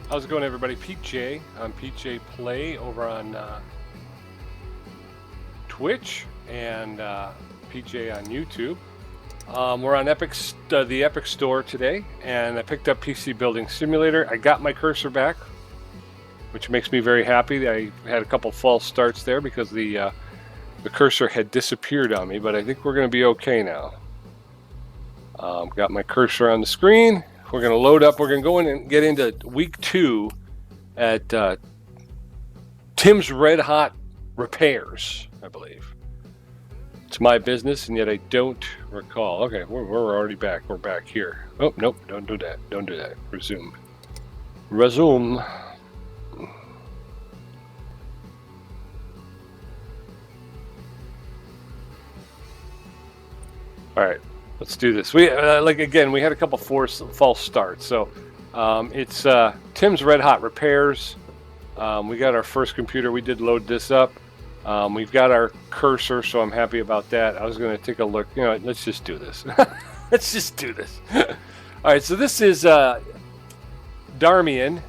How's it going, everybody? Pete J. I'm Pete J Play over on Twitch and Pete J on YouTube. We're on the Epic Store today, and I picked up PC Building Simulator. I got my cursor back, which makes me very happy. I had a couple false starts there because the cursor had disappeared on me, but I think we're going to be okay now. Got my cursor on the screen. We're going to load up. We're going to go in and get into week 2 at Tim's Red Hot Repairs, I believe. It's my business, and yet I don't recall. Okay, we're already back. We're back here. Oh, nope, don't do that. Don't do that. Resume. Resume. All right, let's do this. We we had a couple false starts. So it's Tim's Red Hot Repairs. We got our first computer. We did load this up. We've got our cursor, so I'm happy about that. I was going to take a look. You know, let's just do this. Let's just do this. All right, so this is Darmian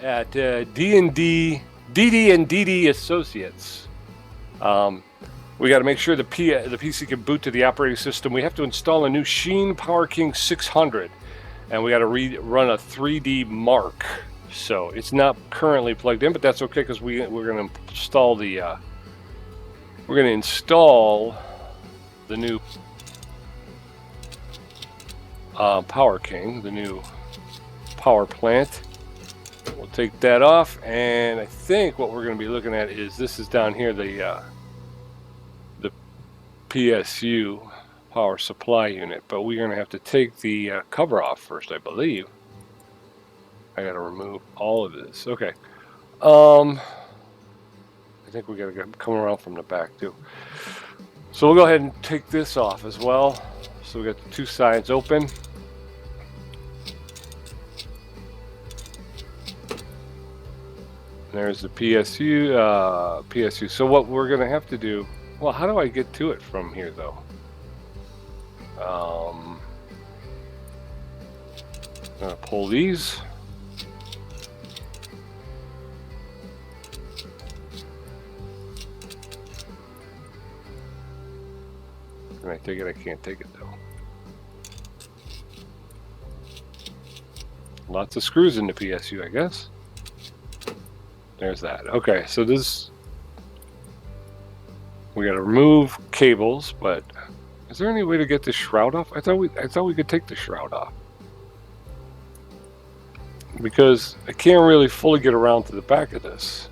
at D&D and DD Associates. We got to make sure the PC can boot to the operating system. We have to install a new Sheen Power King 600, and we got to run a 3D Mark. So it's not currently plugged in, but that's okay because we're going to install the new Power King, the new power plant. We'll take that off, and I think what we're going to be looking at is this is down here, the PSU power supply unit, but we're going to have to take the cover off first, I believe. I got to remove all of this. Okay. I think we got to come around from the back too. So we'll go ahead and take this off as well. So we got the two sides open. There's the PSU. So what we're going to have to do, well, how do I get to it from here though? I'm going to pull these. Can I take it? I can't take it though. Lots of screws in the PSU, I guess. There's that. Okay, so this, we got to remove cables, but is there any way to get the shroud off? I thought we could take the shroud off, because I can't really fully get around to the back of this.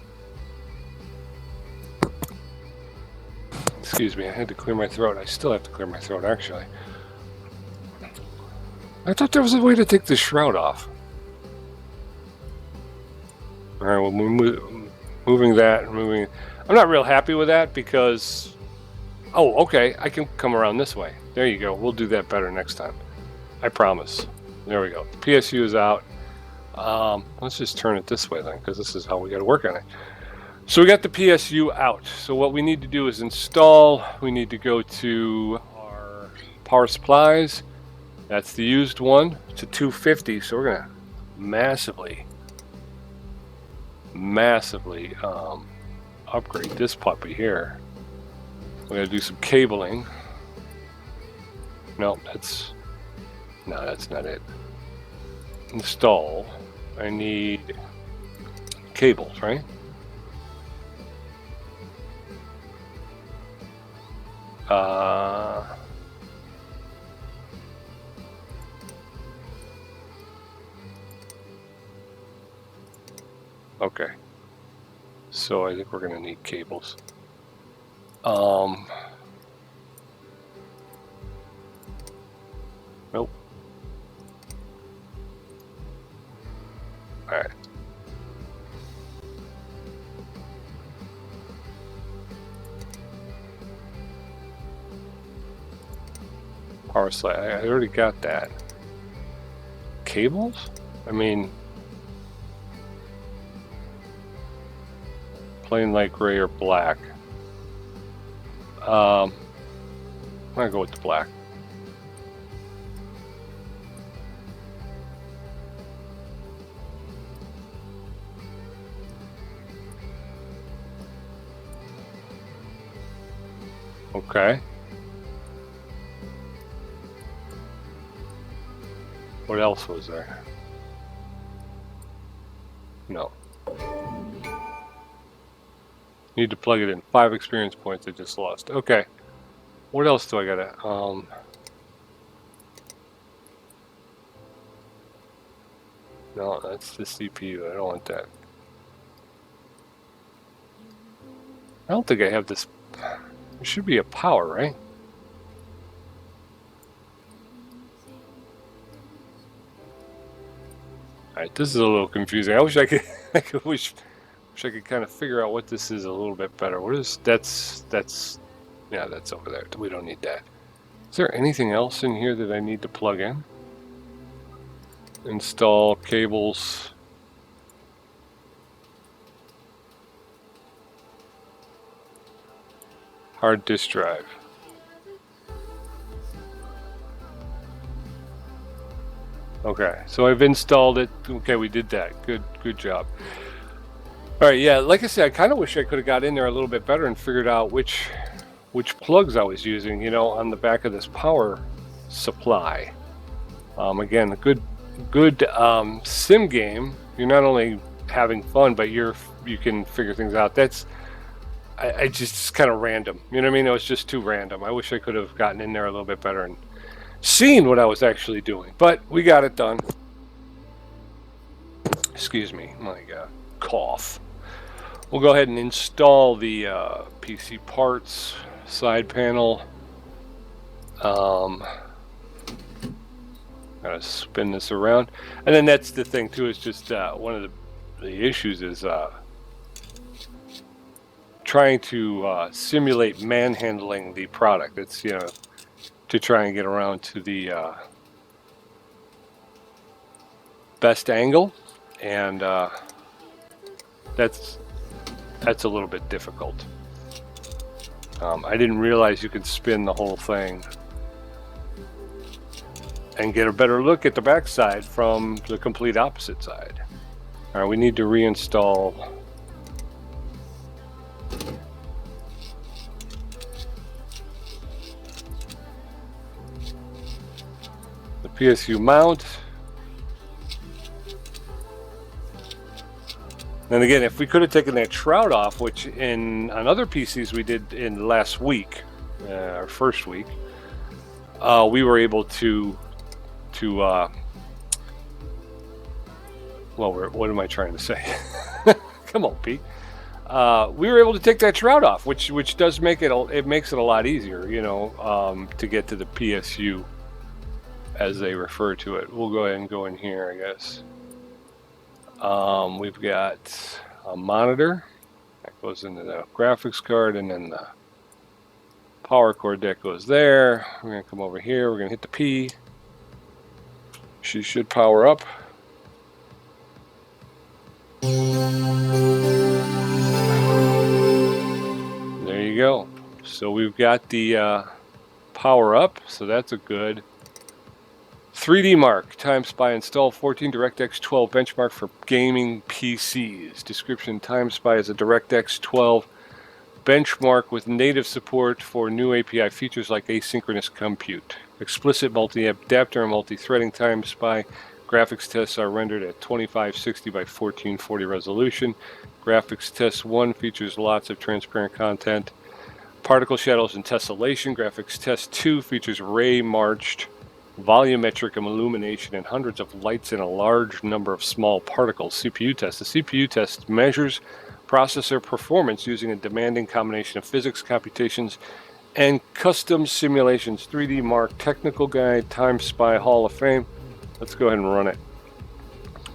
Excuse me, I had to clear my throat. I still have to clear my throat, actually. I thought there was a way to take the shroud off. All right, well, moving that. I'm not real happy with that because... Oh, okay, I can come around this way. There you go. We'll do that better next time. I promise. There we go. The PSU is out. Let's just turn it this way then, because this is how we got to work on it. So we got the PSU out. So what we need to do is install. We need to go to our power supplies. That's the used one. It's a 250. So we're gonna massively upgrade this puppy here. We're gonna do some cabling. No, that's not it. Install. I need cables, right? Okay. So I think we're gonna need cables. Nope. All right. Power slide. I already got that. Cables? I mean, plain light gray or black. I'm gonna go with the black. Okay. What else was there? No. Need to plug it in. 5 experience points I just lost. Okay. What else do I gotta, no, that's the CPU. I don't want that. I don't think I have this. There should be a power, right? Alright, this is a little confusing. I wish I could, wish I could kind of figure out what this is a little bit better. What is, yeah, that's over there. We don't need that. Is there anything else in here that I need to plug in? Install cables. Hard disk drive. Okay, so I've installed it. Okay, we did that. Good job. All right, yeah, like I said, I kind of wish I could have got in there a little bit better and figured out which plugs I was using, you know, on the back of this power supply. Again, a good sim game. You're not only having fun, but you can figure things out. That's I just kind of random. You know what I mean? It was just too random. I wish I could have gotten in there a little bit better and seen what I was actually doing, but we got it done. Excuse me, my cough. We'll go ahead and install the PC parts, side panel. Gotta spin this around, and then that's the thing too. Is just one of the issues is trying to simulate manhandling the product. It's, you know, to try and get around to the best angle, and that's a little bit difficult. I didn't realize you could spin the whole thing and get a better look at the back side from the complete opposite side. All right, we need to reinstall the PSU mount. And again, if we could have taken that shroud off, which on other PCs we did in last week, our first week, we were able to well, what am I trying to say? Come on, Pete. We were able to take that shroud off, which does make it makes it a lot easier, you know, to get to the PSU, as they refer to it. We'll go ahead and go in here, I guess. We've got a monitor that goes into the graphics card, and then the power cord that goes there. We're going to come over here. We're going to hit the P. She should power up. There you go. So we've got the power up, so that's a good. 3D Mark, Time Spy install 14 DirectX 12 benchmark for gaming PCs. Description: Time Spy is a DirectX 12 benchmark with native support for new API features like asynchronous compute. Explicit multi-adapter and multi-threading. Time Spy graphics tests are rendered at 2560 by 1440 resolution. Graphics Test 1 features lots of transparent content, particle shadows, and tessellation. Graphics Test 2 features ray marched volumetric illumination and hundreds of lights and a large number of small particles. CPU test. The CPU test measures processor performance using a demanding combination of physics, computations, and custom simulations. 3D Mark Technical Guide, Time Spy Hall of Fame. Let's go ahead and run it.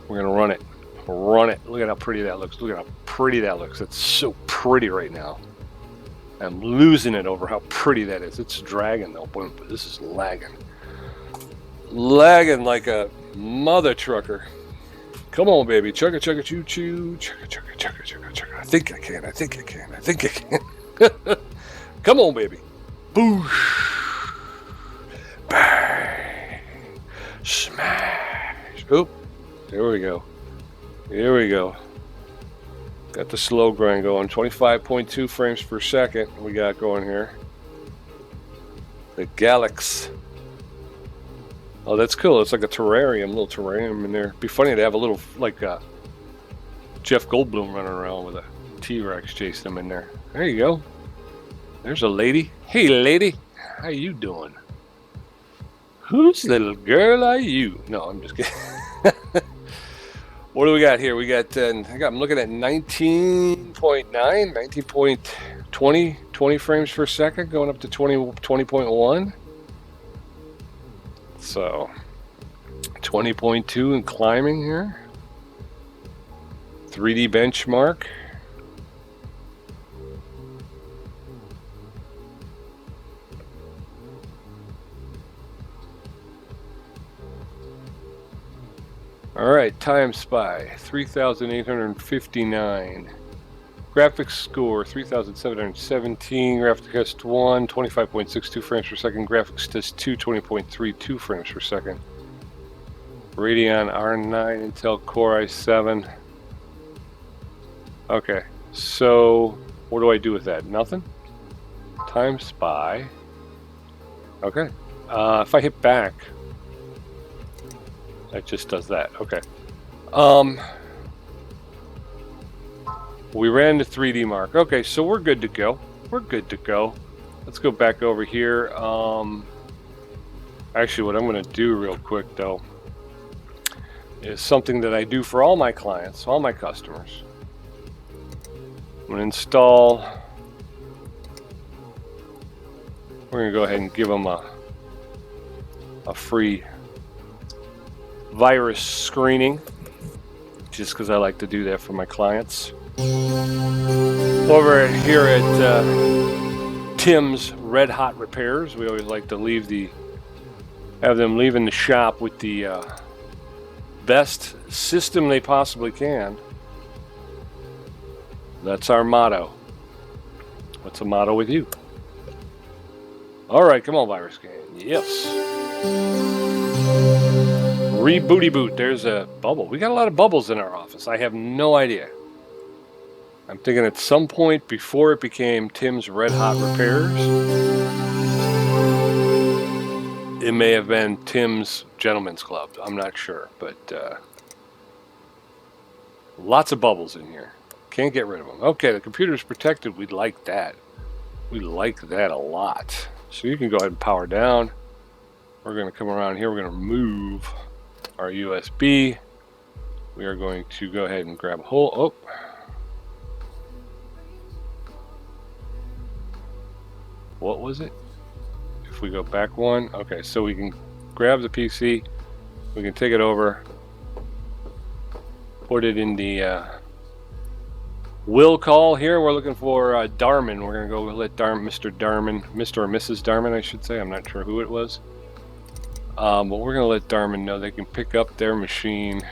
We're going to run it. Run it. Look at how pretty that looks. Look at how pretty that looks. It's so pretty right now. I'm losing it over how pretty that is. It's dragging though. Boom. This is lagging. Lagging like a mother trucker. Come on, baby. Chugga, chugga, choo, choo. Chugga, chugga, chugga, chugga, chugga. I think I can. I think I can. I think I can. Come on, baby. Boosh. Bang. Smash. Oop. There we go. Here we go. Got the slow grind going. 25.2 frames per second we got going here. The Galax. Oh, that's cool. It's like a terrarium, little terrarium in there. Be funny to have a little, like, Jeff Goldblum running around with a T-Rex chasing him in there. There you go. There's a lady. Hey, lady. How you doing? Whose little girl are you? No, I'm just kidding. What do we got here? We got, I'm looking at 19.9, 19.20, 20 frames per second, going up to 20.1. So, 20.2 and climbing here. 3D benchmark. All right, time spy 3,859. Graphics score 3,717. Graphics test 1 25.62 frames per second. Graphics test 2 20.32 frames per second. Radeon R9 Intel Core i7. Okay, so what do I do with that? Nothing? Time spy. Okay. If I hit back, that just does that. Okay. We ran the 3D mark. Okay, so we're good to go. We're good to go. Let's go back over here. Actually, what I'm going to do real quick, though, is something that I do for all my clients, all my customers. I'm going to install. We're going to go ahead and give them a free virus screening, just because I like to do that for my clients. Over here at Tim's Red Hot Repairs, we always like to have them leaving the shop with the best system they possibly can. That's our motto. What's the motto with you? All right, come on, virus scan. Yes. Rebooty boot. There's a bubble. We got a lot of bubbles in our office. I have no idea. I'm thinking at some point before it became Tim's Red Hot Repairs, it may have been Tim's Gentleman's Club. I'm not sure, but lots of bubbles in here. Can't get rid of them. Okay, the computer's protected. We'd like that. We like that a lot. So you can go ahead and power down. We're going to come around here. We're going to remove our USB. We are going to go ahead and grab a hold. Oh. What was it? If we go back one. Okay, so we can grab the PC. We can take it over. Put it in the will call here. We're looking for Darman. We're going to go let Mr. Darman, Mr. or Mrs. Darman, I should say. I'm not sure who it was. But we're going to let Darman know they can pick up their machine.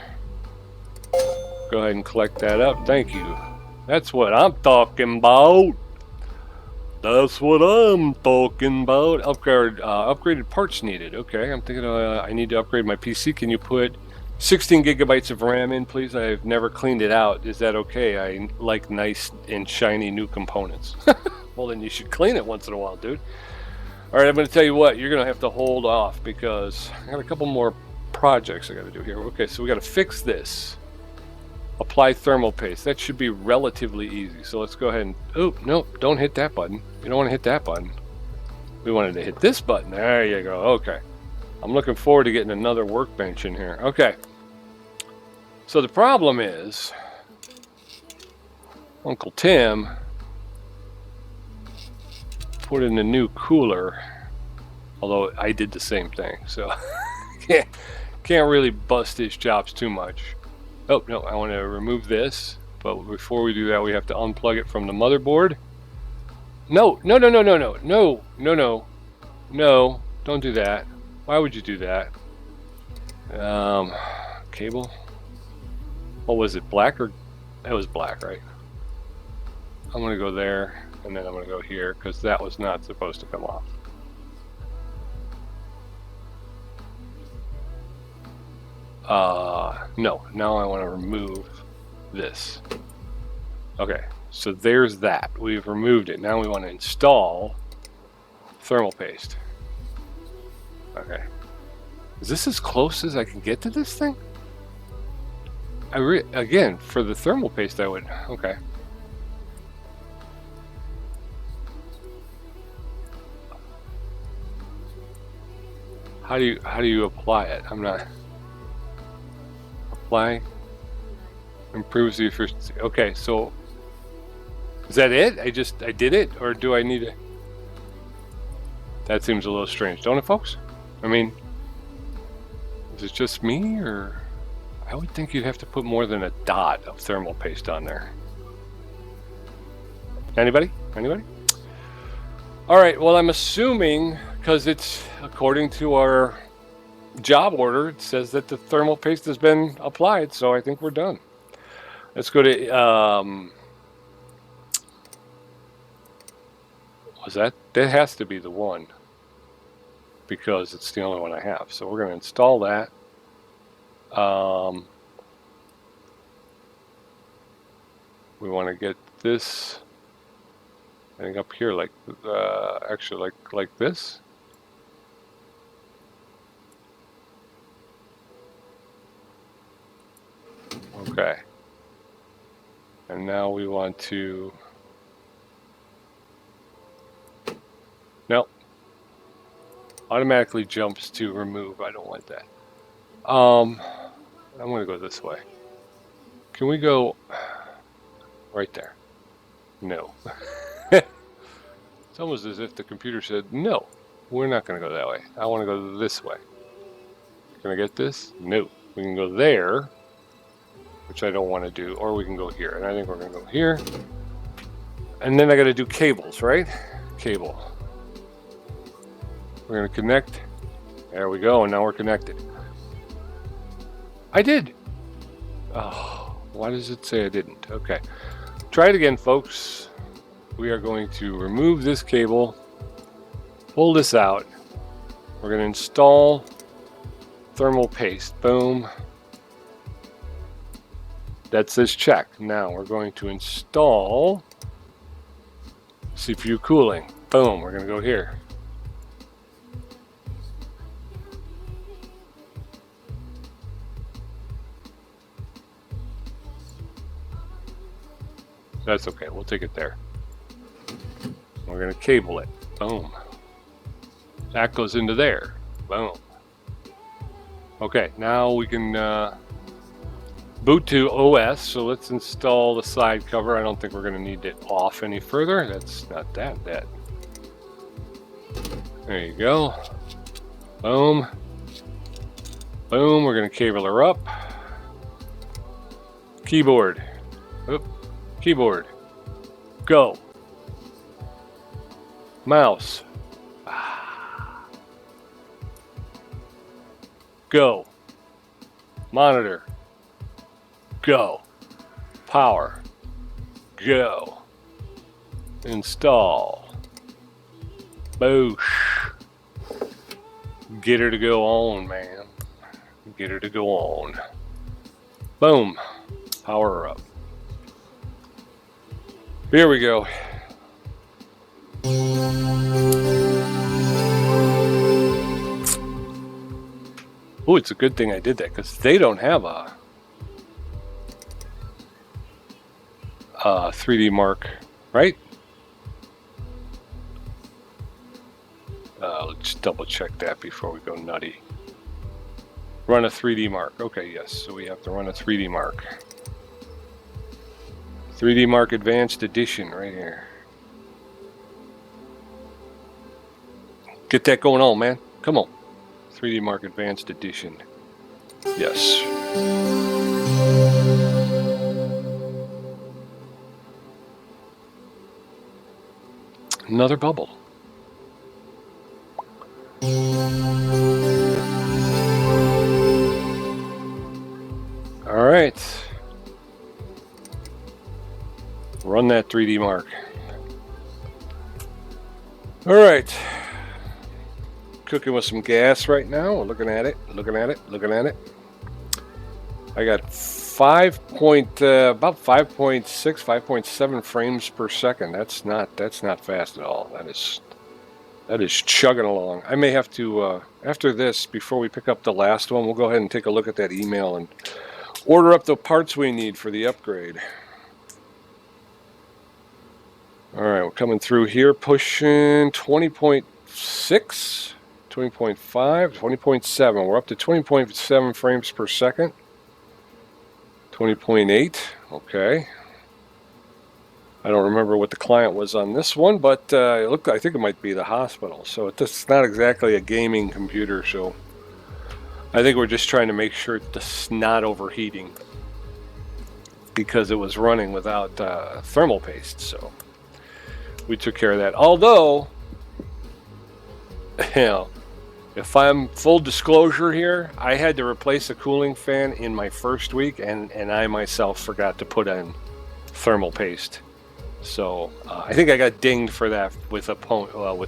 Go ahead and collect that up. Thank you. That's what I'm talking about. That's what I'm talking about. Upgraded parts needed. Okay, I'm thinking I need to upgrade my PC. Can you put 16 gigabytes of RAM in, please? I've never cleaned it out. Is that okay? I like nice and shiny new components. Well, then you should clean it once in a while, dude. All right, I'm going to tell you what. You're going to have to hold off because I got a couple more projects I got to do here. Okay, so we got to fix this. Apply thermal paste. That should be relatively easy. So let's go ahead and... Oh, no, don't hit that button. You don't want to hit that button. We wanted to hit this button. There you go. Okay. I'm looking forward to getting another workbench in here. Okay. So the problem is... Uncle Tim put in a new cooler. Although I did the same thing. So can't really bust his chops too much. Oh, no, I want to remove this, but before we do that, we have to unplug it from the motherboard. No, no, no, no, no, no, no, no, no, no, don't do that. Why would you do that? Cable? What was it, black or? It was black, right? I'm going to go there, and then I'm going to go here, because that was not supposed to come off. No, now I want to remove this. Okay, so there's that. We've removed it. Now we want to install thermal paste. Okay. Is this as close as I can get to this thing? Again, for the thermal paste, I would. Okay. How do you apply it? I'm not. Apply. Improves the efficiency. Okay, so is that it? I did it, or do I need to? That seems a little strange, don't it, folks? I mean, is it just me, or I would think you'd have to put more than a dot of thermal paste on there. Anybody? Anybody? All right, well, I'm assuming, because it's according to our job order, it says that the thermal paste has been applied, so I think we're done. Let's go to, was that has to be the one, because it's the only one I have. So we're going to install that. We want to get this, I think up here, like, actually like this. Okay. And now we want to, no, automatically jumps to remove. I don't want that. I'm going to go this way. Can we go right there? No. It's almost as if the computer said, no, we're not going to go that way. I want to go this way. Can I get this? No. We can go there, which I don't want to do, or we can go here. And I think we're going to go here. And then I got to do cables, right? Cable. We're going to connect. There we go. And now we're connected. I did. Oh, why does it say I didn't? Okay. Try it again, folks. We are going to remove this cable, pull this out. We're going to install thermal paste. Boom. That says check. Now we're going to install CPU cooling. Boom. We're going to go here. That's okay. We'll take it there. We're going to cable it. Boom. That goes into there. Boom. Okay. Now we can boot to OS. So let's install the side cover. I don't think we're going to need it off any further. That's not that bad. There you go. Boom. Boom. We're going to cable her up. Keyboard. Oop. Keyboard. Go. Mouse. Go. Monitor. Go. Power. Go. Install. Boosh. Get her to go on, man. Get her to go on. Boom. Power her up. Here we go. Oh, it's a good thing I did that, because they don't have a 3D Mark, right? Let's double check that before we go nutty. Run a 3D Mark. Okay, yes, so we have to run a 3D Mark. 3D Mark Advanced Edition right here. Get that going on, man. Come on. 3D Mark Advanced Edition. Yes. Another bubble. All right. Run that 3D Mark. All right. Cooking with some gas right now. We're looking at it, looking at it, looking at it. I got about 5.6, 5.7 frames per second. That's not fast at all. That is That is chugging along. I may have to, after this, before we pick up the last one, we'll go ahead and take a look at that email and order up the parts we need for the upgrade. All right, we're coming through here, pushing 20.6, 20.5, 20.7. We're up to 20.7 frames per second. 20.8, okay. I don't remember what the client was on this one, but I think it might be the hospital. So it's not exactly a gaming computer, so I think we're just trying to make sure it's not overheating because it was running without thermal paste, so we took care of that. Although, you know, if I'm full disclosure here, I had to replace a cooling fan in my first week, and I myself forgot to put in thermal paste. So I think I got dinged for that with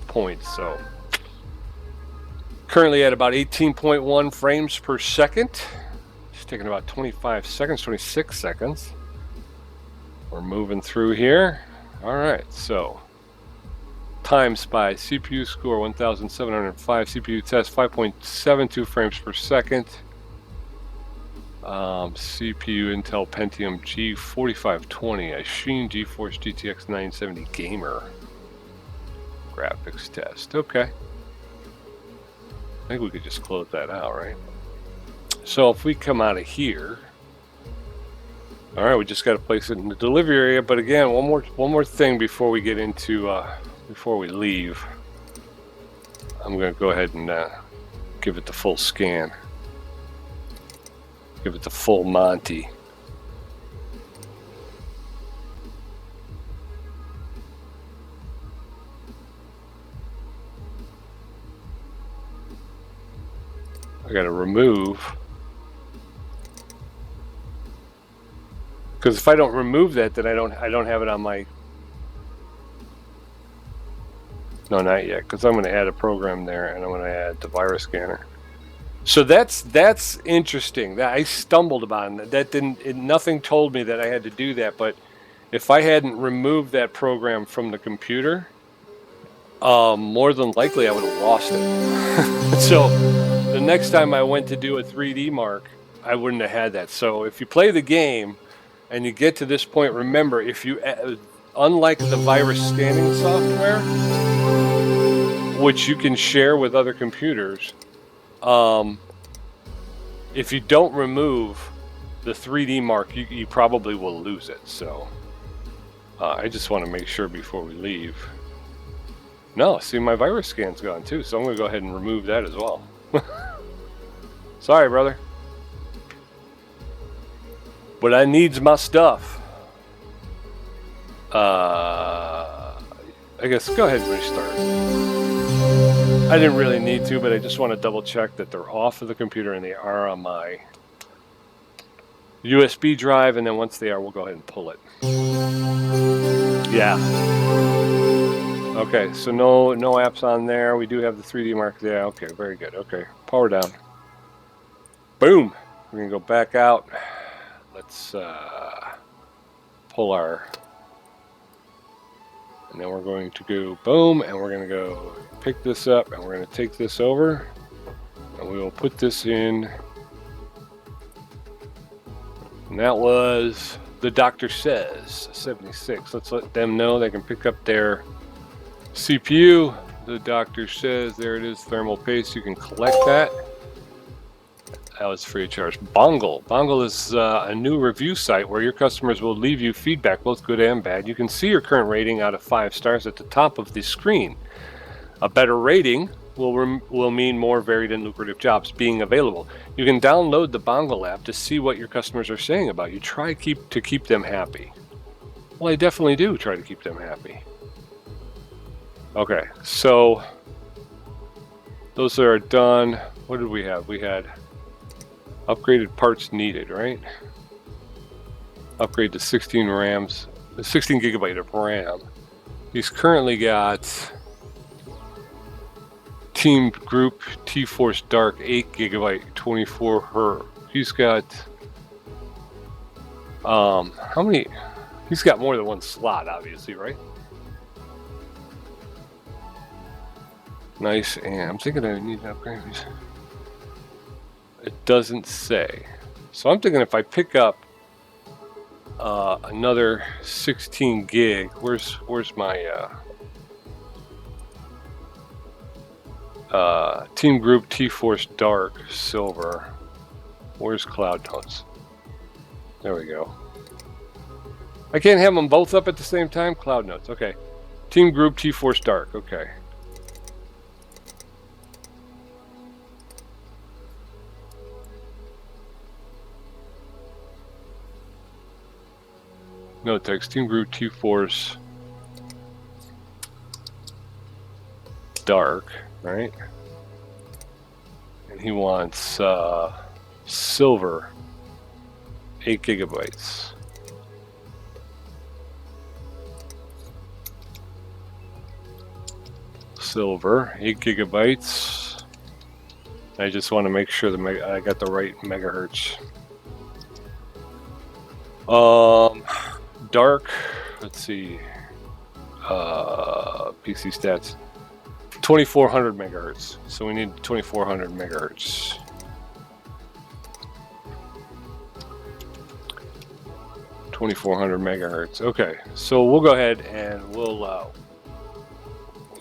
points. So currently at about 18.1 frames per second. It's taking about 25 seconds, 26 seconds. We're moving through here. All right, so times by CPU score 1705, CPU test 5.72 frames per second. CPU Intel Pentium G4520, a Sheen GeForce GTX 970 Gamer graphics test. Okay, I think we could just close that out, right? So if we come out of here, all right, we just got to place it in the delivery area. But again, one more thing before we get into before we leave, I'm going to go ahead and give it the full scan. Give it the full Monty. I got to remove, because if I don't remove that, then I don't have it on my. No, not yet, because I'm going to add a program there, and I'm going to add the virus scanner. So that's interesting. That I stumbled upon that. Nothing told me that I had to do that. But if I hadn't removed that program from the computer, more than likely I would have lost it. So the next time I went to do a 3D mark, I wouldn't have had that. So if you play the game and you get to this point, remember, if you, unlike the virus scanning software, which you can share with other computers, if you don't remove the 3D mark, you probably will lose it. So I just want to make sure before we leave. No, see, my virus scan's gone too, so I'm going to go ahead and remove that as well. Sorry, brother. But I needs my stuff. I guess go ahead and restart. I didn't really need to, but I just want to double check that they're off of the computer and they are on my USB drive, and then once they are, we'll go ahead and pull it. Yeah. Okay, so no apps on there. We do have the 3D mark. Yeah, okay, very good. Okay, power down. Boom. We're going to go back out. Let's pull our... And then we're going to go boom, and we're going to go pick this up, and we're going to take this over, and we will put this in. And that was the doctor says 76. Let's let them know they can pick up their CPU. The doctor says there it is, thermal paste. You can collect that. That was free of charge. Bongle. Bongle is a new review site where your customers will leave you feedback, both good and bad. You can see your current rating out of 5 stars at the top of the screen. A better rating will mean more varied and lucrative jobs being available. You can download the Bongle app to see what your customers are saying about you. Try to keep them happy. Well, I definitely do try to keep them happy. Okay, so those are done. What did we have? We had upgraded parts needed, right? Upgrade to 16 gigabyte of RAM. He's currently got Team Group T-Force Dark 8 gigabyte 24 her. He's got how many? He's got more than one slot, obviously, right? Nice, and I'm thinking I need to upgrade these. It doesn't say. So I'm thinking if I pick up another 16 gig, where's my Team Group T-Force Dark Silver? Where's Cloud Notes? There we go. I can't have them both up at the same time? Cloud Notes, okay. Team Group T-Force Dark, okay. No text. Team Group T-Force Dark, right? And he wants silver, 8 gigabytes. Silver, 8 gigabytes. I just want to make sure that I got the right megahertz. Dark, let's see, PC stats, 2400 megahertz. So we need 2400 megahertz. Megahertz. Okay, so we'll go ahead and we'll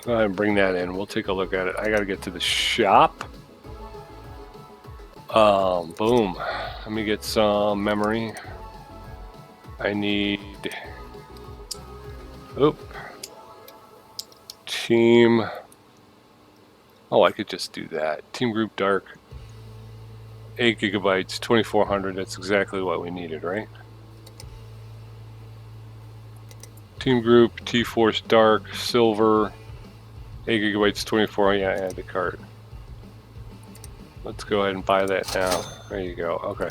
go ahead and bring that in. We'll take a look at it. I got to get to the shop. Boom. Let me get some memory. I need, team, oh, I could just do that. Team Group Dark, 8 gigabytes, 2400, that's exactly what we needed, right? Team Group, T-Force Dark, Silver, 8 gigabytes, 24, yeah, add the cart. Let's go ahead and buy that now. There you go, okay.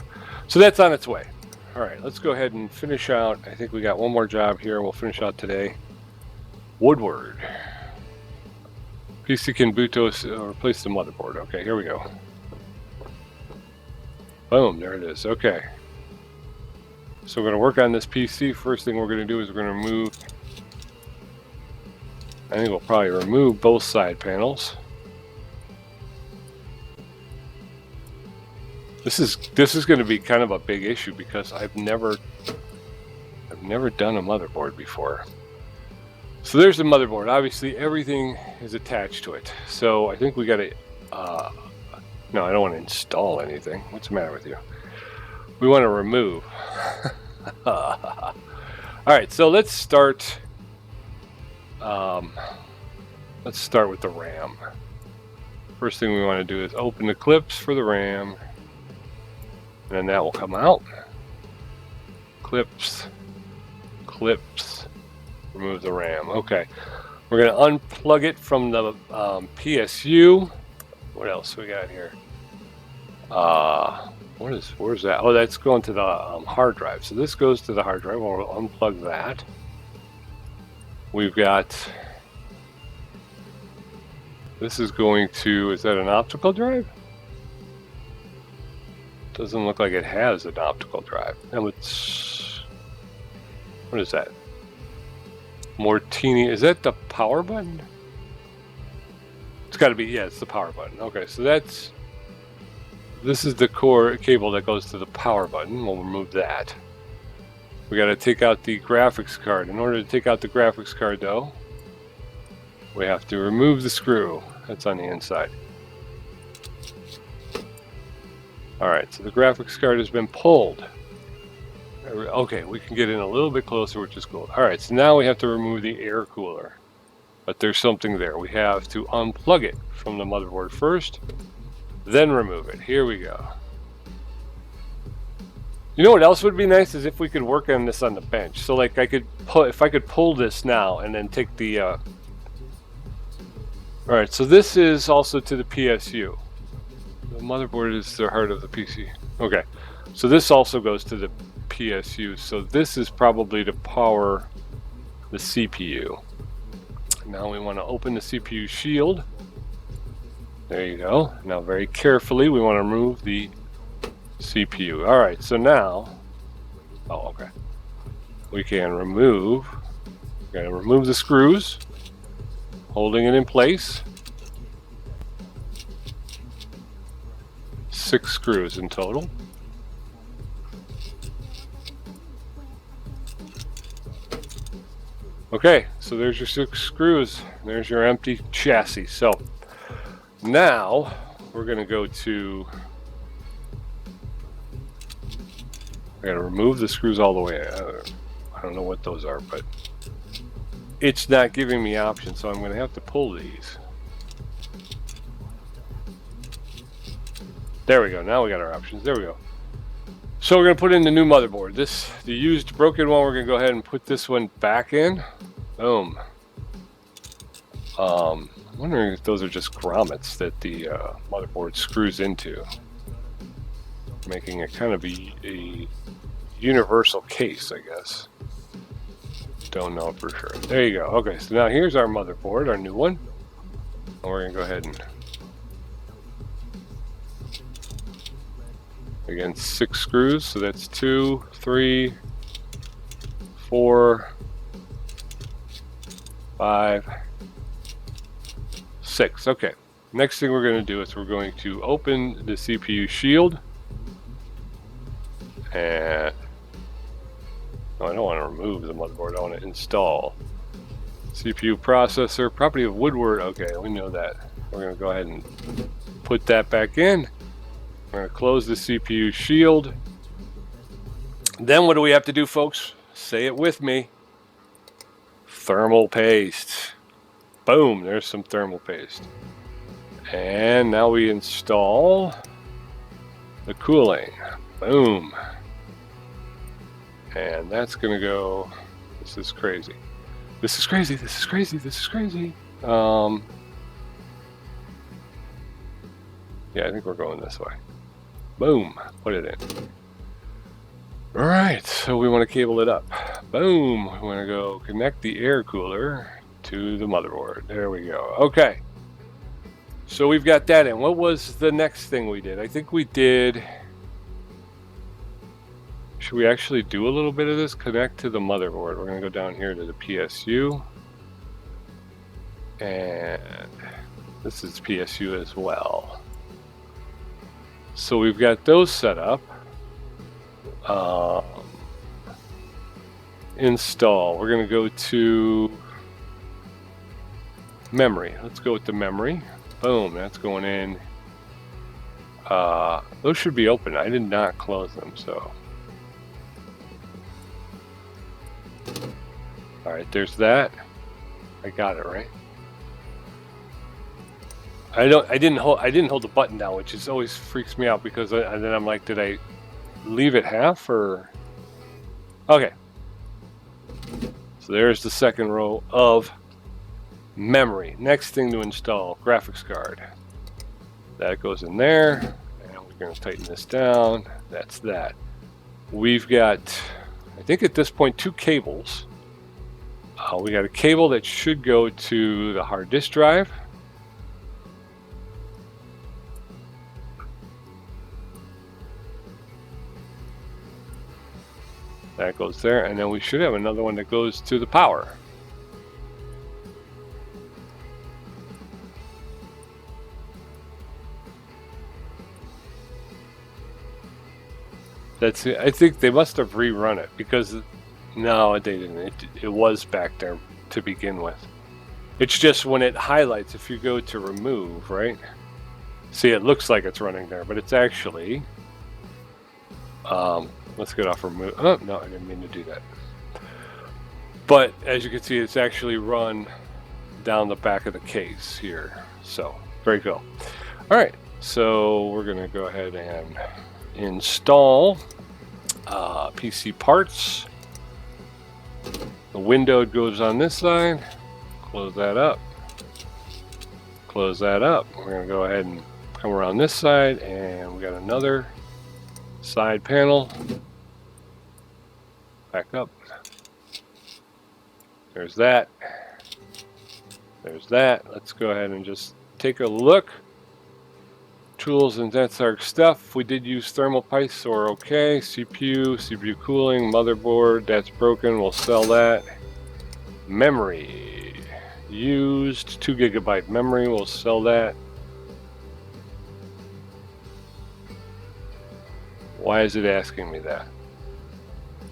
So that's on its way. All right, let's go ahead and finish out. I think we got one more job here. We'll finish out today. Woodward. PC can boot to replace the motherboard. Okay, here we go. Boom, there it is. Okay. So we're going to work on this PC. First thing we're going to do is we're going to remove, I think we'll probably remove both side panels. This is going to be kind of a big issue because I've never done a motherboard before. So there's the motherboard. Obviously everything is attached to it. So I think we got to no, I don't want to install anything. What's the matter with you? We want to remove. All right, so let's start with the RAM. First thing we want to do is open the clips for the RAM. And then that will come out. Clips, remove the RAM. Okay, we're going to unplug it from the PSU. What else we got here? Where's that? Oh, that's going to the hard drive. So this goes to the hard drive. We'll unplug that. We've got, this is going to, is that an optical drive? Doesn't look like it has an optical drive. Now it's, what is that? Mortini, is that the power button? It's got to be, yeah, it's the power button. Okay, so this is the core cable that goes to the power button. We'll remove that. We got to take out the graphics card. In order to take out the graphics card though, we have to remove the screw that's on the inside. Alright, so the graphics card has been pulled. Okay, we can get in a little bit closer, which is cool. Alright, so now we have to remove the air cooler. But there's something there. We have to unplug it from the motherboard first, then remove it. Here we go. You know what else would be nice is if we could work on this on the bench. So like if I could pull this now and then take the Alright, so this is also to the PSU. The motherboard is the heart of the PC. Okay, so this also goes to the PSU. So this is probably to power the CPU. Now we want to open the CPU shield. There you go. Now very carefully we want to remove the CPU. Alright, so now, oh okay, we can remove the screws, holding it in place. 6 screws in total. Okay, so there's your 6 screws. There's your empty chassis. So now we're going to go to, I got to remove the screws all the way. I don't know what those are, but it's not giving me options, so I'm going to have to pull these. There we go. Now we got our options. There we go. So we're going to put in the new motherboard. The used broken one, we're going to go ahead and put this one back in. Boom. I'm wondering if those are just grommets that the motherboard screws into, making it kind of a universal case, I guess. Don't know for sure. There you go. Okay, so now here's our motherboard, our new one. And we're going to go ahead and, again, 6 screws. So that's 2, 3, 4, 5, 6. Okay. Next thing we're going to do is we're going to open the CPU shield. And no, I don't want to remove the motherboard. I want to install CPU processor, property of Woodward. Okay, we know that. We're going to go ahead and put that back in. We're going to close the CPU shield. Then what do we have to do, folks? Say it with me. Thermal paste. Boom, there's some thermal paste. And now we install the cooling. Boom. And that's going to go, this is crazy. This is crazy, this is crazy, this is crazy. Yeah, I think we're going this way. Boom, put it in. All right, so we want to cable it up. Boom, we want to go connect the air cooler to the motherboard. There we go. Okay, so we've got that in. What was the next thing we did? I think we did, should we actually do a little bit of this? Connect to the motherboard. We're going to go down here to the PSU. And this is PSU as well. So we've got those set up. Install. We're going to go to memory. Let's go with the memory. Boom, that's going in. Those should be open. I did not close them, so. All right, there's that. I got it right. I didn't hold the button down, which is always freaks me out because and then I'm like, did I leave it half or? Okay. So there's the second row of memory. Next thing to install, graphics card. That goes in there, and we're going to tighten this down. That's that. We've got, I think at this point, 2 cables. We got a cable that should go to the hard disk drive. That goes there, and then we should have another one that goes to the power. That's it. I think they must have rerun it because no, they didn't. It was back there to begin with. It's just when it highlights, if you go to remove, right? See, it looks like it's running there, but it's actually. Let's get off remove. Oh, no, I didn't mean to do that. But as you can see, it's actually run down the back of the case here. So, very cool. All right, so we're going to go ahead and install PC parts. The window goes on this side. Close that up. Close that up. We're going to go ahead and come around this side, and we got another side panel. Back up. There's that. There's that. Let's go ahead and just take a look. Tools, and that's our stuff. We did use thermal paste, so we're okay. CPU cooling, motherboard, that's broken. We'll sell that. Memory. Used 2 GB memory. We'll sell that. Why is it asking me that?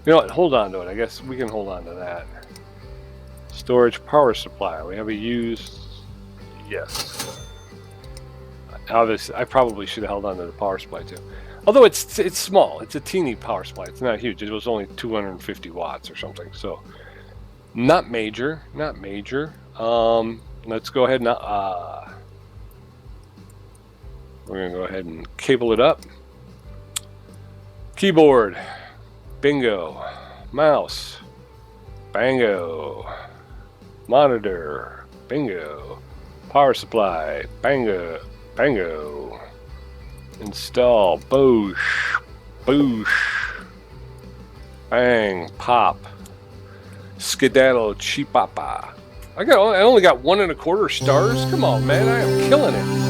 You know what? Hold on to it. I guess we can hold on to that. Storage power supply. We have a used. Yes. Obviously, I probably should have held on to the power supply too. Although it's small. It's a teeny power supply. It's not huge. It was only 250 watts or something. So not major. Not major. Let's go ahead and we're gonna go ahead and cable it up. Keyboard. Bingo. Mouse. Bango. Monitor. Bingo. Power supply. Bango. Bango. Install. Boosh. Boosh. Bang. Pop. Skedaddle. Cheapapa. I only got 1 1/4 stars. Come on, man. I am killing it.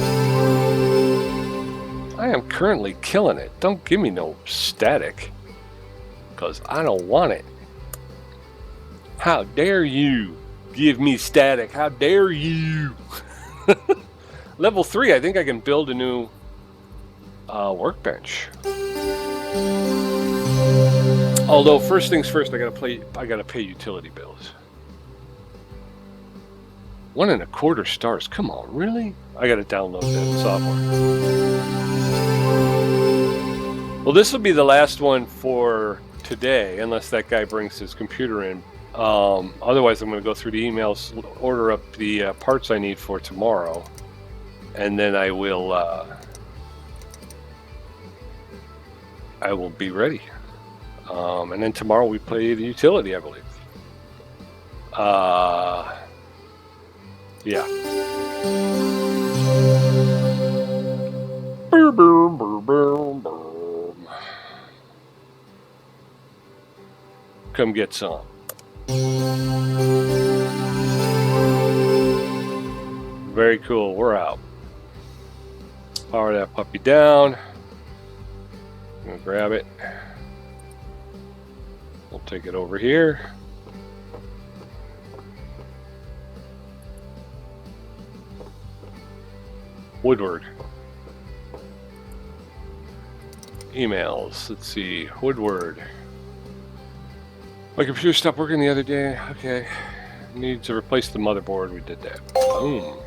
I am currently killing it. Don't give me no static. Because I don't want it. How dare you give me static? How dare you? Level 3, I think I can build a new workbench. Although first things first, I gotta pay utility bills. 1 1/4 stars. Come on, really? I gotta download that software. Well, this will be the last one for today, unless that guy brings his computer in. Otherwise, I'm going to go through the emails, order up the parts I need for tomorrow, and then I will be ready. And then tomorrow we play the utility, I believe. Yeah. Boom, boom, boom, boom, boom. Come get some. Very cool. We're out. Power that puppy down. I'm gonna grab it. We'll take it over here. Woodward. Emails. Let's see. Woodward. My computer stopped working the other day. Okay. Need to replace the motherboard. We did that. Boom.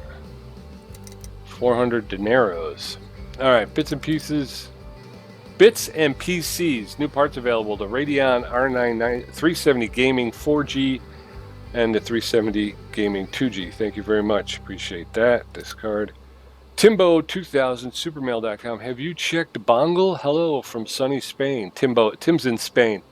400 dineros. Alright, bits and pieces. Bits and PCs. New parts available. The Radeon R9 370 Gaming 4G and the 370 Gaming 2G. Thank you very much. Appreciate that. Discard. Timbo2000, supermail.com. Have you checked Bongle? Hello from sunny Spain. Tim's in Spain.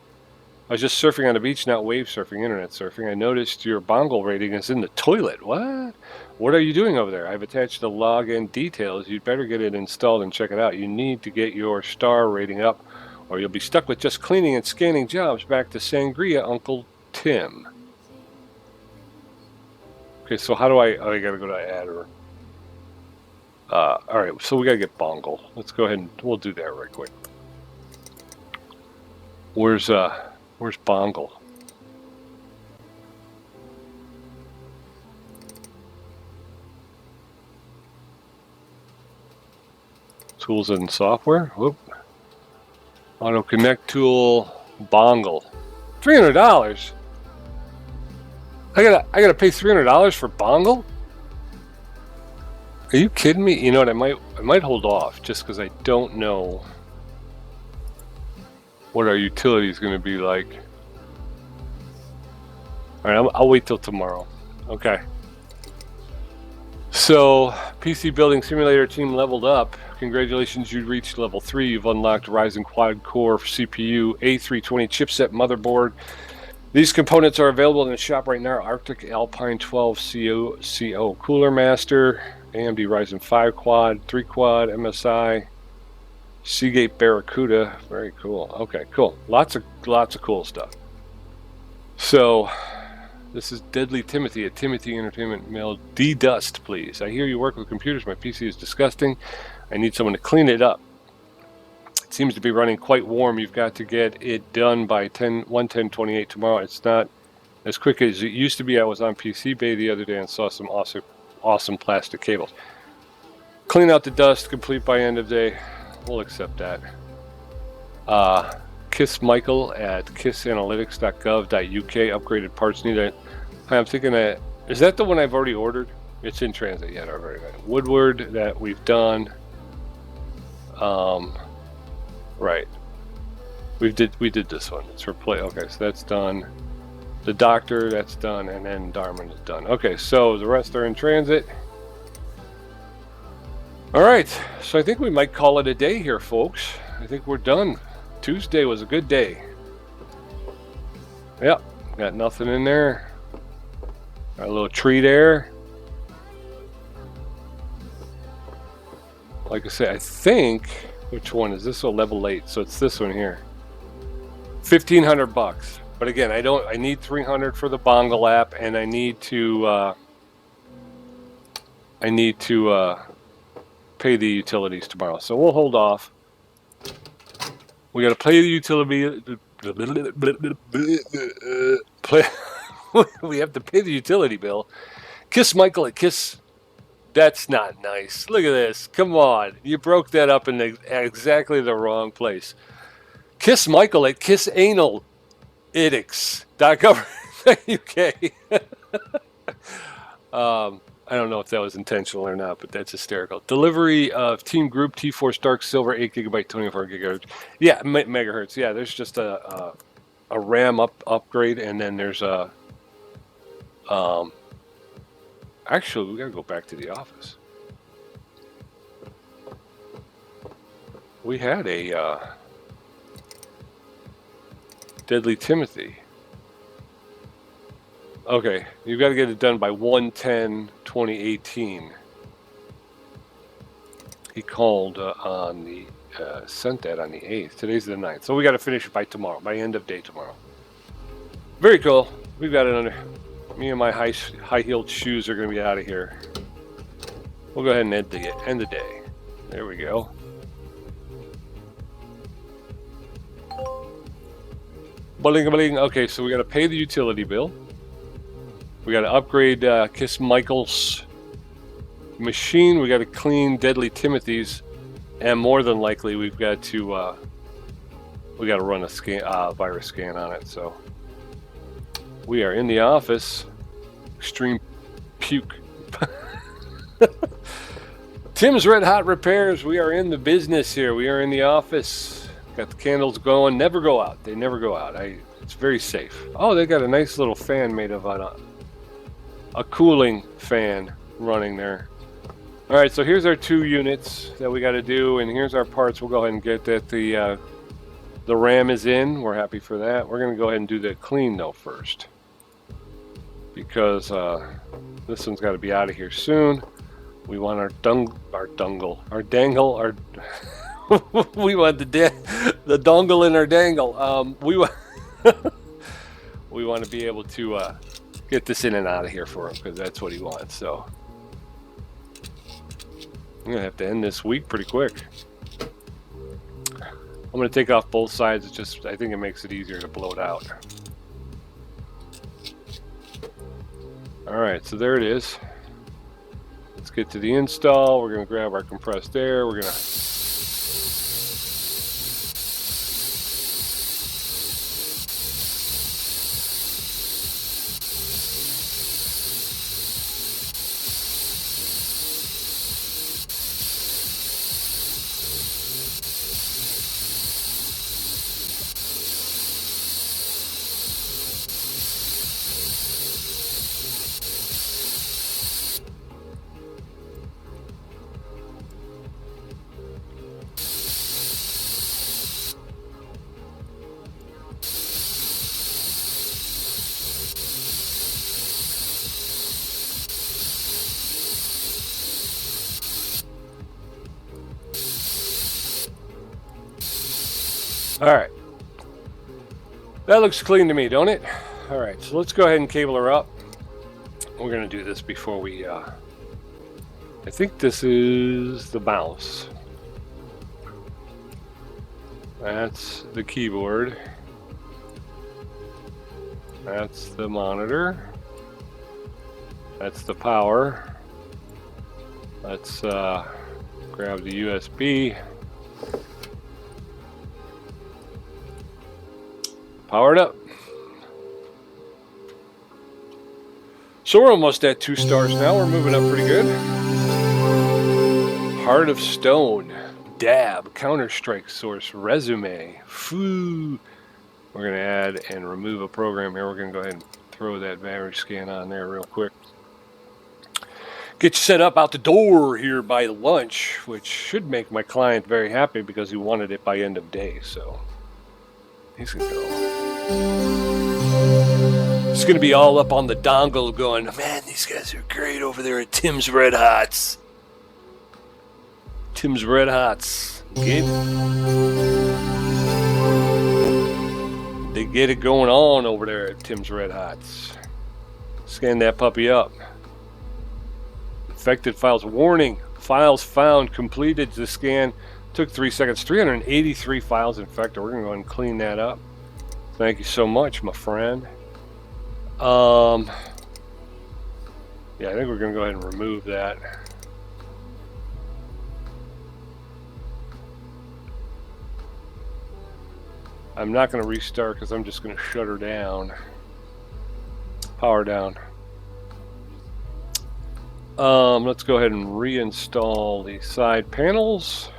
I was just surfing on the beach, not wave surfing, internet surfing. I noticed your Bongle rating is in the toilet. What? What are you doing over there? I've attached the login details. You'd better get it installed and check it out. You need to get your star rating up, or you'll be stuck with just cleaning and scanning jobs. Back to Sangria, Uncle Tim. Okay, so how do I gotta go to adder. Alright, so we gotta get Bongle. Let's go ahead and we'll do that right quick. Where's Bongle? Tools and software. Whoop. Auto connect tool. Bongle. $300. I gotta pay $300 for Bongle? Are you kidding me? You know what? I might hold off just because I don't know what our utility is going to be like. All right, I'll wait till tomorrow. Okay. So, PC Building Simulator team leveled up. Congratulations, you reached level 3. You've unlocked Ryzen quad-core CPU, A320 chipset motherboard. These components are available in the shop right now. Arctic Alpine 12 CO Cooler Master, AMD Ryzen 5 quad, 3 quad, MSI, Seagate Barracuda. Very cool. Okay, cool. Lots of cool stuff. So, this is Deadly Timothy at Timothy Entertainment Mail. D-Dust, please. I hear you work with computers. My PC is disgusting. I need someone to clean it up. It seems to be running quite warm. You've got to get it done by 1:10:28 tomorrow. It's not as quick as it used to be. I was on PC Bay the other day and saw some awesome plastic cables. Clean out the dust, complete by end of day. We'll accept that. Kiss Michael at kissanalytics.gov.uk. Upgraded parts needed. I'm thinking that, is that the one I've already ordered? It's in transit yet. I've already got it. Woodward, that we've done. Right. We did this one. It's replay. Okay, so that's done. The Doctor, that's done, and then Darman is done. Okay, so the rest are in transit. All right, so I think we might call it a day here, folks. I think we're done. Tuesday was a good day. Yep, got nothing in there. Got a little tree there. Like I said, I think, which one is this? Oh, level 8, so it's this one here. $1,500. But again, I need 300 for the Bongle app, and I need to pay the utilities tomorrow. So we'll hold off. We got to pay the utility. We have to pay the utility bill. Kiss Michael at Kiss. That's not nice. Look at this. Come on. You broke that up in exactly the wrong place. Kiss Michael at kissanalytics.gov.uk. I don't know if that was intentional or not, but that's hysterical. Delivery of Team Group T4 Stark Silver 8 GB, 24 gigahertz. Yeah, megahertz. Yeah, there's just a RAM upgrade, and then there's a actually, we gotta go back to the office. We had a Deadly Timothy. Okay, you've got to get it done by 1/10/2018. He called on the sent that on the 8th. Today's the 9th, so we got to finish it by tomorrow, by end of day tomorrow. Very cool. We've got it under. Me and my high-heeled shoes are going to be out of here. We'll go ahead and end the day. There we go. Bling. Okay, so we got to pay the utility bill. We got to upgrade Kiss Michael's machine. We got to clean Deadly Timothy's, and more than likely, we've got to run a virus scan on it. So we are in the office. Extreme puke. Tim's Red Hot Repairs. We are in the business here. We are in the office. Got the candles going. Never go out. They never go out. It's very safe. Oh, they got a nice little fan made of a cooling fan running there. All right, so here's our 2 units that we got to do, and here's our parts. We'll go ahead and get that. The RAM is in. We're happy for that. We're going to go ahead and do the clean though first, because this one's got to be out of here soon. We want our dangle. We want the dongle in our dangle. We want to be able to get this in and out of here for him, because that's what he wants. So I'm gonna have to end this week pretty quick. I'm gonna take off both sides. I think it makes it easier to blow it out. All right, so there it is. Let's get to the install. We're gonna grab our compressed air. We're gonna All right, that looks clean to me, don't it? All right, so let's go ahead and cable her up. We're gonna do this before we I think this is the mouse. That's the keyboard. That's the monitor. That's the power. Let's grab the USB. Powered up. So we're almost at 2 stars now. We're moving up pretty good. Heart of Stone, Dab, Counter-Strike Source, Resume. Foo. We're going to add and remove a program here. We're going to go ahead and throw that battery scan on there real quick. Get you set up out the door here by lunch, which should make my client very happy because he wanted it by end of day. So he's going to go. It's going to be all up on the dongle going, man, these guys are great over there at Tim's Red Hots. Tim's Red Hots. They get it going on over there at Tim's Red Hots. Scan that puppy up. Infected files. Warning. Files found. Completed the scan. Took 3 seconds. 383 files infected. We're going to go ahead and clean that up. Thank you so much, my friend. Yeah, I think we're going to go ahead and remove that. I'm not going to restart because I'm just going to shut her down. Power down. Let's go ahead and reinstall the side panels.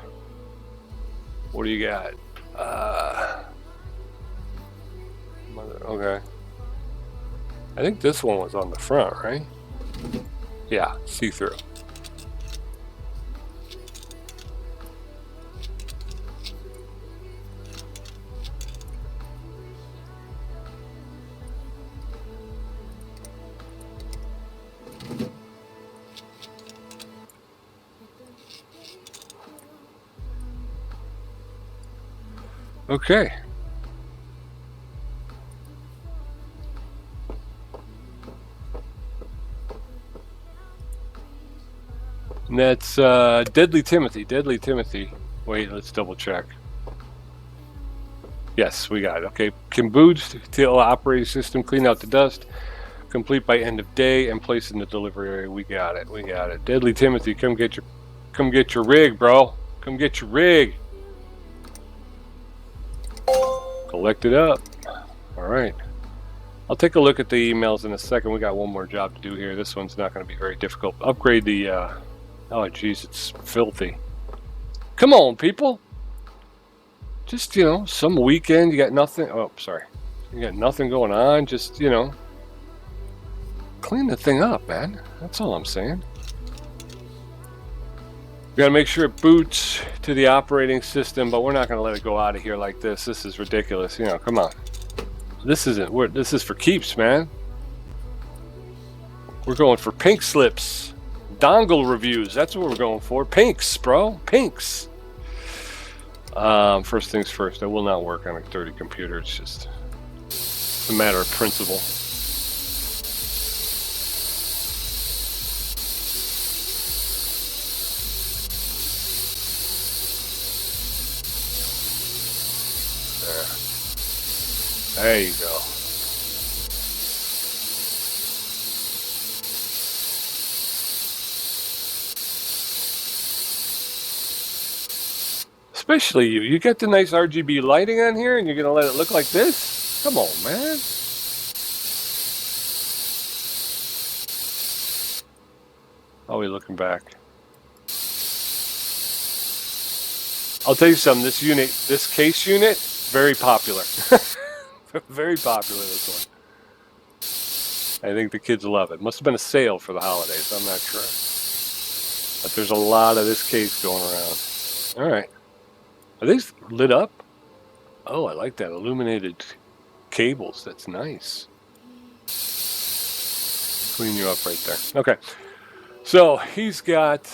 What do you got? Okay. I think this one was on the front, right? Yeah, see-through. Okay. And that's Deadly Timothy. Deadly Timothy. Wait, let's double check. Yes, we got it. Okay. Can boot till operating system, clean out the dust, complete by end of day, and place in the delivery area. We got it. We got it. Deadly Timothy, come get your rig, bro. Come get your rig. Collect it up. All right. I'll take a look at the emails in a second. We got one more job to do here. This one's not going to be very difficult. Upgrade the oh geez, it's filthy. Come on, people. Just, you know, some weekend, you got nothing. Oh, sorry. You got nothing going on. Just, you know, clean the thing up, man. That's all I'm saying. We got to make sure it boots to the operating system, but we're not going to let it go out of here like this. This is ridiculous. You know, come on. This isn't. This is for keeps, man. We're going for pink slips. Dongle reviews. That's what we're going for. Pinks, bro. Pinks. First things first. I will not work on a dirty computer. It's just a matter of principle. There you go. Especially you. You got the nice RGB lighting on here and you're going to let it look like this? Come on, man. How are we looking back? I'll tell you something. This case unit, very popular. Very popular, this one. I think the kids love it. Must have been a sale for the holidays. I'm not sure. But there's a lot of this case going around. All right. Are these lit up? Oh, I like that. Illuminated cables. That's nice. Clean you up right there. Okay. So he's got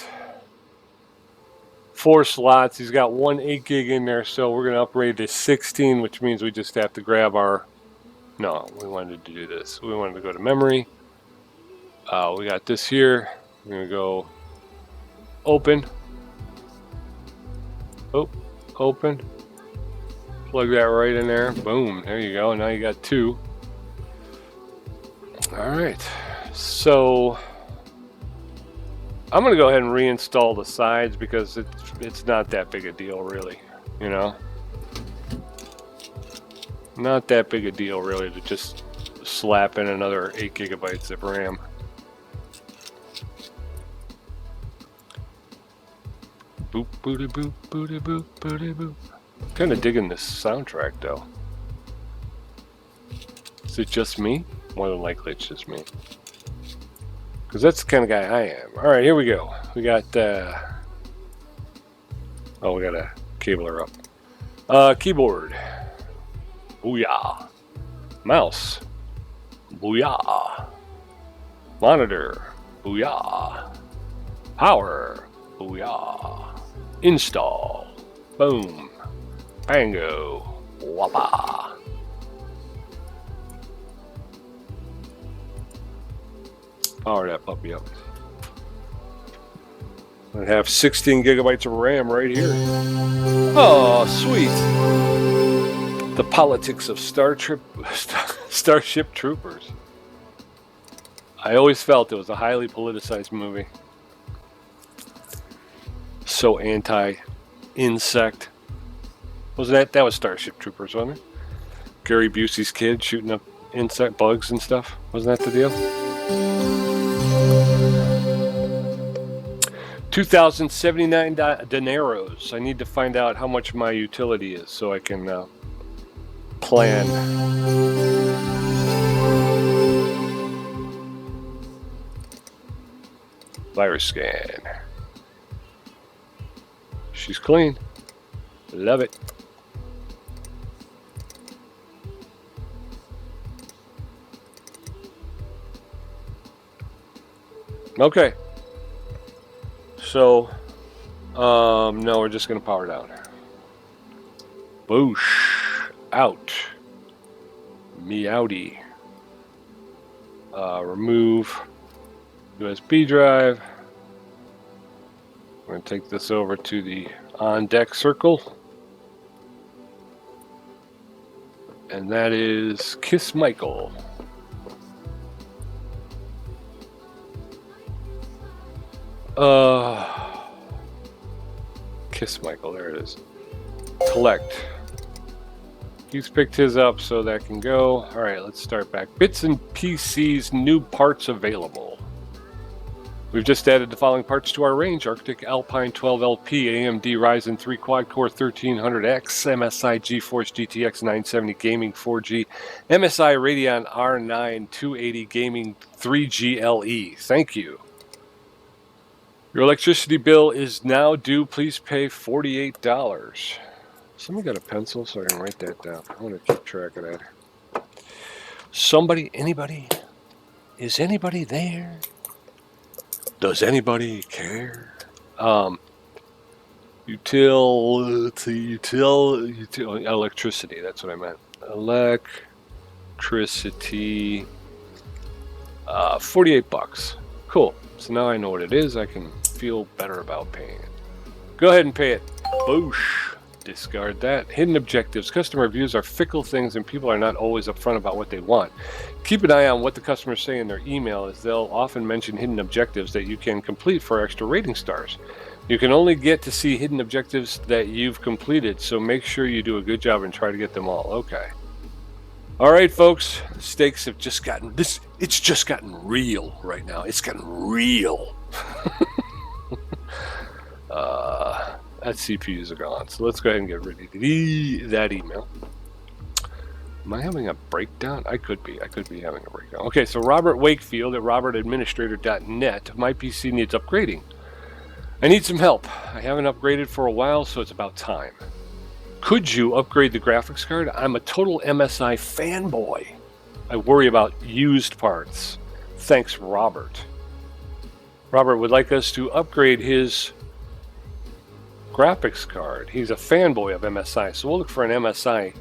4 slots. He's got one 8 gig in there. So we're going to upgrade to 16, which means we just have to grab our... No, we wanted to do this. We wanted to go to memory. We got this here. We're going to go open. Oh. Open, plug that right in there, boom, there you go. Now you got 2. All right, so I'm gonna go ahead and reinstall the sides because it's not that big a deal, really, you know. Not that big a deal, really, to just slap in another 8 gigabytes of RAM. Boop, booty, boop, booty, boop, booty, boop. Kind of digging this soundtrack, though. Is it just me? More than likely, it's just me. Because that's the kind of guy I am. All right, here we go. We got... oh, we got a cabler up. Keyboard. Booyah. Mouse. Booyah. Monitor. Booyah. Power. Booyah. Install. Boom. Bango. Wappa. Power that puppy up. I have 16 gigabytes of RAM right here. Oh, sweet. The politics of Starship Troopers. I always felt it was a highly politicized movie. So anti-insect. Wasn't that was Starship Troopers, wasn't it? Gary Busey's kid shooting up insect bugs and stuff. Wasn't that the deal? 2,079 dineros. I need to find out how much my utility is so I can plan. Virus scan. She's clean. Love it. Okay. So, no, we're just going to power down. Boosh. Out. Meowdy. Remove USB drive. We're going to take this over to the on deck circle. And that is Kiss Michael. Kiss Michael, there it is. Collect. He's picked his up, so that can go. All right, let's start back. Bits and PCs, new parts available. We've just added the following parts to our range: Arctic Alpine 12LP, AMD Ryzen 3 quad-core 1300X, MSI GeForce GTX 970 Gaming 4G, MSI Radeon R9 280 Gaming 3G LE. Thank you. Your electricity bill is now due. Please pay $48. Somebody got a pencil so I can write that down. I want to keep track of that. Somebody, anybody? Is anybody there? Does anybody care? Electricity, that's what I meant. Electricity. $48. Cool. So now I know what it is. I can feel better about paying it. Go ahead and pay it. Boosh. Discard that. Hidden objectives. Customer reviews are fickle things and people are not always upfront about what they want. Keep an eye on what the customers say in their email, as they'll often mention hidden objectives that you can complete for extra rating stars. You can only get to see hidden objectives that you've completed, so make sure you do a good job and try to get them all. Okay. All right, folks. Stakes have just gotten this. It's just gotten real right now. It's gotten real. That CPUs are gone, so let's go ahead and get rid of that email. Am I having a breakdown? I could be having a breakdown. Okay, so Robert Wakefield at robertadministrator.net. My PC needs upgrading. I need some help. I haven't upgraded for a while, so it's about time. Could you upgrade the graphics card? I'm a total MSI fanboy. I worry about used parts. Thanks, Robert. Robert would like us to upgrade his graphics card. He's a fanboy of MSI, so we'll look for an MSI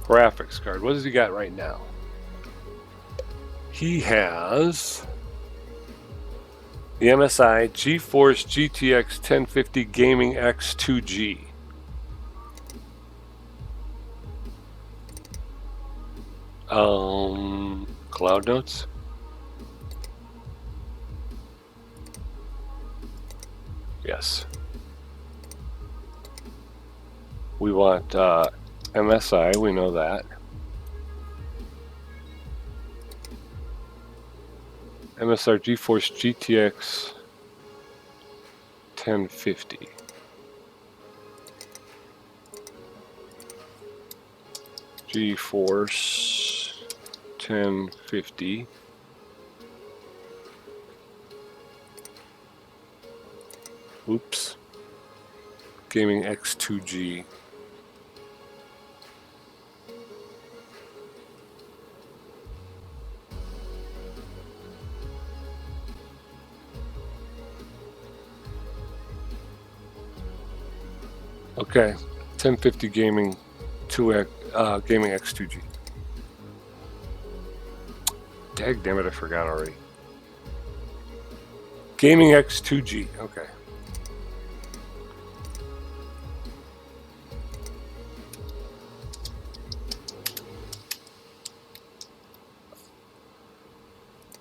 graphics card. What does he got right now? He has the MSI GeForce GTX 1050 Gaming X2G. Cloud Notes. Yes. We want MSI, we know that. MSR GeForce GTX 1050. GeForce 1050. Oops. Gaming X2G. Okay, 1050 gaming 2X gaming X2G. Dagnammit, I forgot already. Gaming X2G. Okay.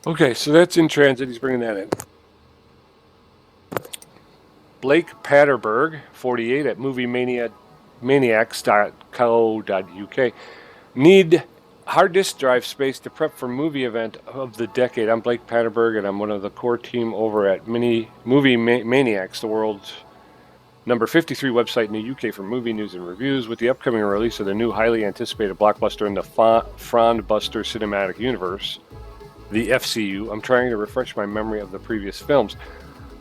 Okay, so that's in transit. He's bringing that in. Blake Patterberg, 48, at moviemaniacs.co.uk. Need hard disk drive space to prep for movie event of the decade. I'm Blake Patterberg, and I'm one of the core team over at Movie Maniacs, the world's number 53 website in the UK for movie news and reviews. With the upcoming release of the new highly anticipated blockbuster in the Frondbuster cinematic universe, the FCU, I'm trying to refresh my memory of the previous films.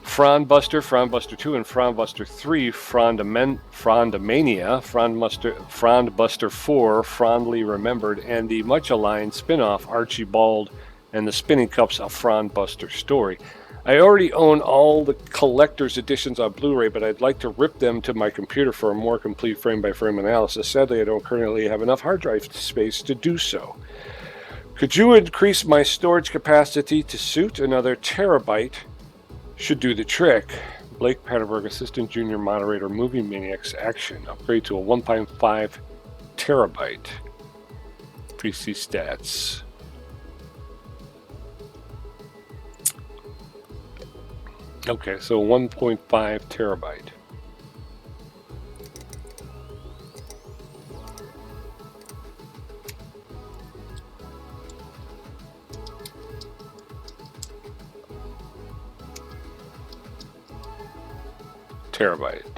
Frondbuster, Frondbuster 2, and Frondbuster 3, Frondamania, Frondbuster 4, Fondly Remembered, and the much-aligned spin-off Archibald and the Spinning Cups, a Frondbuster story. I already own all the collector's editions on Blu-ray, but I'd like to rip them to my computer for a more complete frame-by-frame analysis. Sadly, I don't currently have enough hard drive space to do so. Could you increase my storage capacity to suit another terabyte? Should do the trick. Blake Patterberg, Assistant Junior Moderator, Movie Maniacs Action. Upgrade to a 1.5 terabyte. PC stats. Okay, so 1.5 terabyte. Terabyte.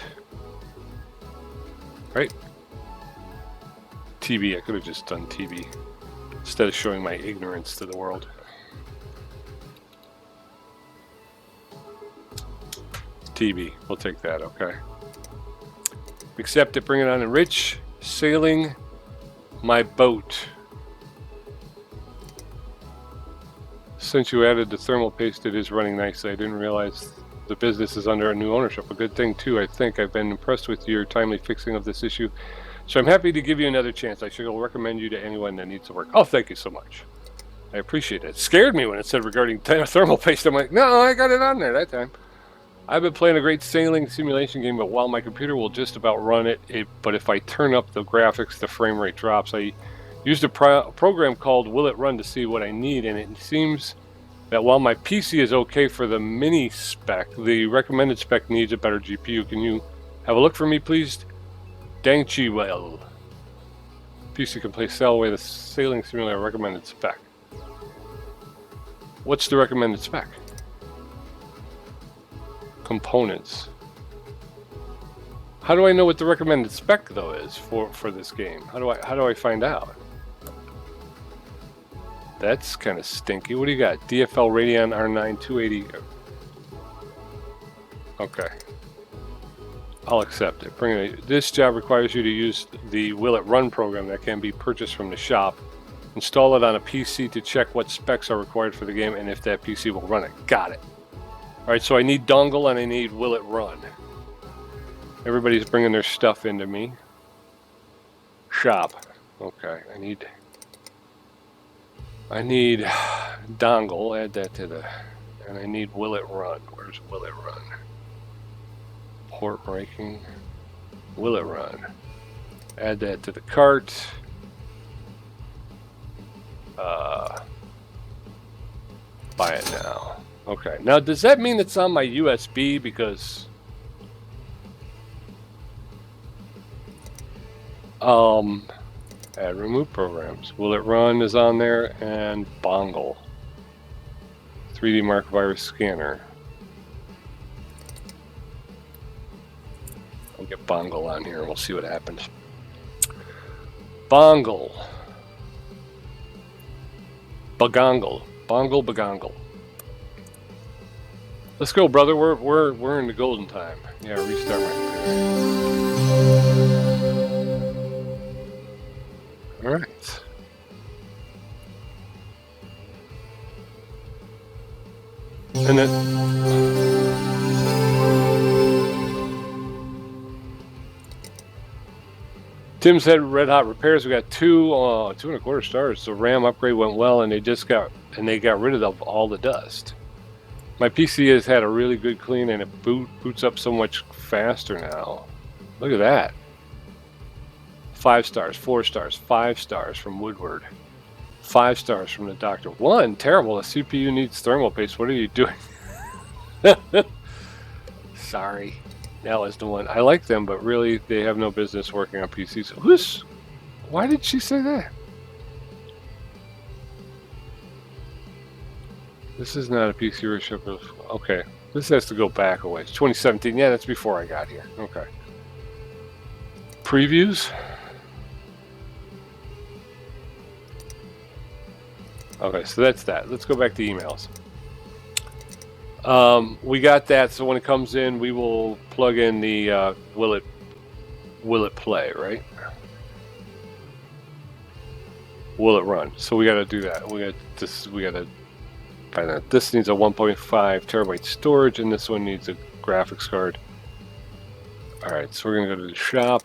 Right? TB, I could have just done TB instead of showing my ignorance to the world. TB, we'll take that, okay. Accept it, bring it on. Enrich, sailing my boat. Since you added the thermal paste, it is running nicely. I didn't realize the business is under a new ownership. A good thing too, I think. I've been impressed with your timely fixing of this issue, so I'm happy to give you another chance. I should recommend you to anyone that needs to work. Oh, thank you so much. I appreciate it. It scared me when it said regarding thermal paste. I'm like, no, I got it on there that time. I've been playing a great sailing simulation game, but while my computer will just about run it, but if I turn up the graphics, the frame rate drops. I used a program called Will It Run to see what I need, and it seems that while my PC is okay for the mini spec, the recommended spec needs a better GPU. Can you have a look for me, please? Dangchi well. PC can play sail away the sailing simulator recommended spec. What's the recommended spec? Components. How do I know what the recommended spec though is for this game? How do I find out? That's kind of stinky. What do you got? DFL Radeon R9 280. Okay. I'll accept it. Bring it. This job requires you to use the Will It Run program that can be purchased from the shop. Install it on a PC to check what specs are required for the game and if that PC will run it. Got it. Alright, so I need dongle and I need Will It Run. Everybody's bringing their stuff into me. Shop. Okay, I need dongle, add that to the, and I need Will It Run. Where's Will It Run? Port breaking, Will It Run. Add that to the cart. Buy it now. Okay, now does that mean it's on my USB? Because Add remove programs. Will it run is on there, and Bongle. 3D Mark Virus Scanner. I'll get Bongle on here and we'll see what happens. Bongle. Bagongle. Bongle Bagongle. Let's go, brother. We're in the golden time. Yeah, restart my computer. All right. And then Tim said red hot repairs. We got 2.25 stars. The RAM upgrade went well, and they got rid of all the dust. My PC has had a really good clean, and it boots up so much faster now. Look at that. 5 stars, 4 stars, 5 stars from Woodward. 5 stars from the doctor. 1, terrible. The CPU needs thermal paste. What are you doing? Sorry. That was the one. I like them, but really, they have no business working on PCs. Why did she say that? This is not a PC worship. Okay. This has to go back a ways. 2017. Yeah, that's before I got here. Okay. Previews. Okay, so that's that. Let's go back to emails. We got that, so when it comes in, we will plug in the will it play, right? Will it run? So we got to do that. We got to find out. This needs a 1.5 terabyte storage, and this one needs a graphics card. All right, so we're gonna go to the shop.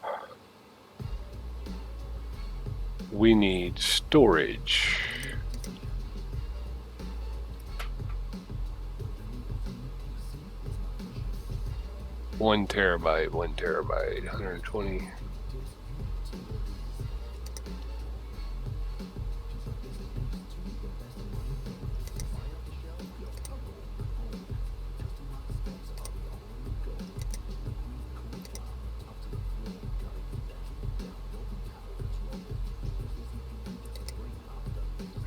We need storage. One terabyte, 120.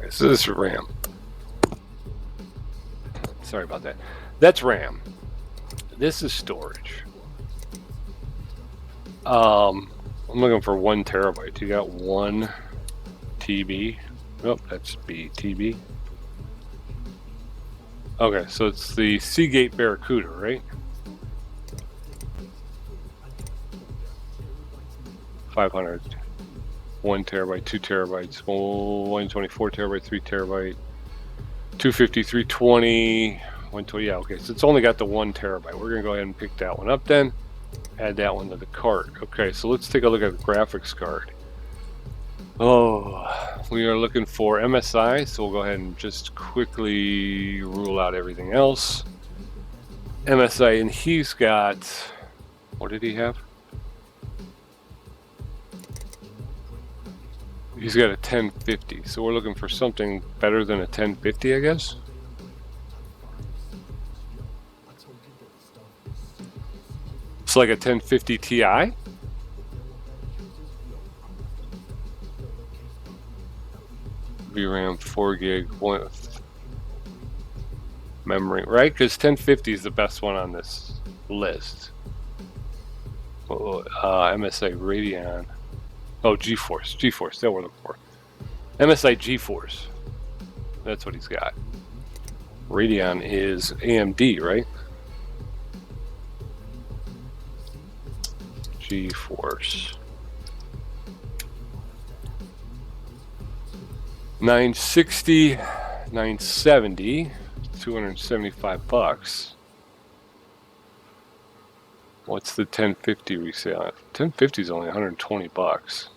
So this is RAM. Sorry about that. That's RAM. This is storage. I'm looking for 1 terabyte. You got 1 TB? Nope, that's BTB. Okay, so it's the Seagate Barracuda, right? 500. 1 terabyte, 2 terabytes, 124 terabyte, 3 terabyte, 250, 320, 120. Yeah, okay, so it's only got the 1 terabyte. We're gonna go ahead and pick that one up then. Add that one to the cart. Okay, so let's take a look at the graphics card. Oh, we are looking for MSI, so we'll go ahead and just quickly rule out everything else. MSI, and he's got, what did he have? He's got a 1050, so we're looking for something better than a 1050, I guess. It's like a 1050 Ti. VRAM 4 gig, memory, right? Because 1050 is the best one on this list. MSI Radeon. Oh, GeForce, that we're looking for. MSI GeForce. That's what he's got. Radeon is AMD, right? GeForce. 960, 970, 275 bucks. What's the 1050 resale? 1050 is only 120 bucks.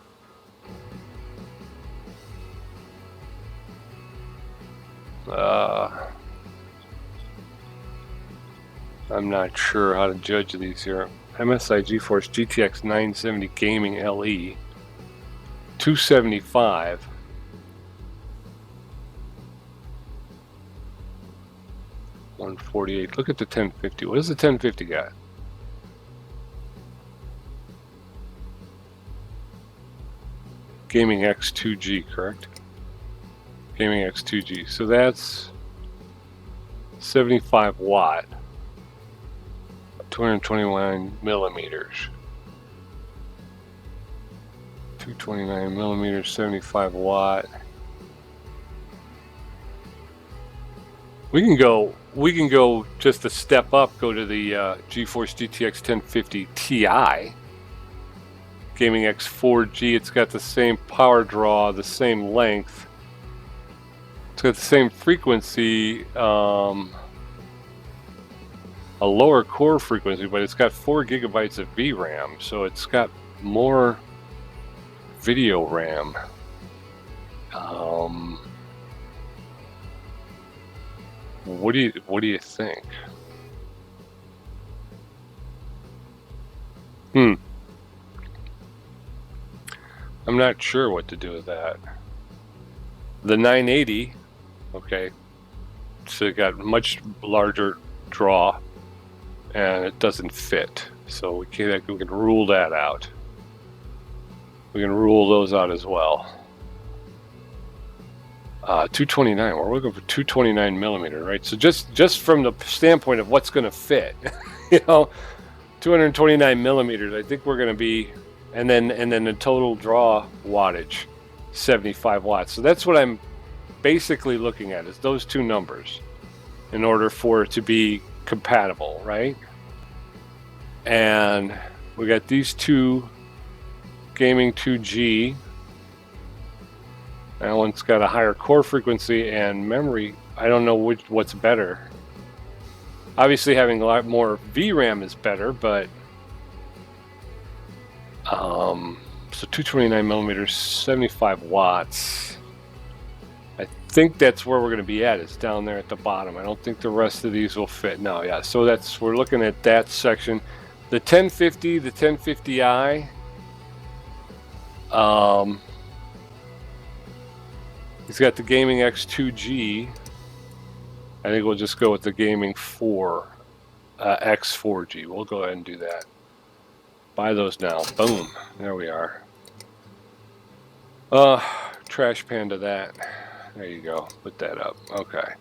I'm not sure how to judge these here. MSI GeForce GTX 970 Gaming LE, 275. $148. Look at the 1050. What does the 1050 got? Gaming X2G, correct? Gaming X2G. So that's 75 watt, 229 millimeters. 229 millimeters, 75 watt. We can go just a step up, go to the GeForce GTX 1050 Ti. Gaming X4G, it's got the same power draw, the same length. It's got the same frequency, a lower core frequency, but it's got 4 gigabytes of VRAM, so it's got more video RAM. What do you think? I'm not sure what to do with that. The 980, okay, so it got much larger draw, and it doesn't fit. So we can rule that out. We can rule those out as well. 229. We're looking for 229 millimeter, right? So just from the standpoint of what's going to fit, 229 millimeters. I think we're going to be, and then the total draw wattage, 75 watts. So that's what I'm basically looking at, is those two numbers in order for it to be compatible, right? And we got these two Gaming 2G. That one's got a higher core frequency and memory. I don't know what's better. Obviously having a lot more VRAM is better, but so 229 millimeters, 75 watts. I think that's where we're going to be at. It's down there at the bottom. I don't think the rest of these will fit. No, yeah. So we're looking at that section. The 1050, the 1050i. He's got the Gaming X2G. I think we'll just go with the Gaming X4G. We'll go ahead and do that. Buy those now. Boom. There we are. Trash pan to that. There you go. Put that up. Okay.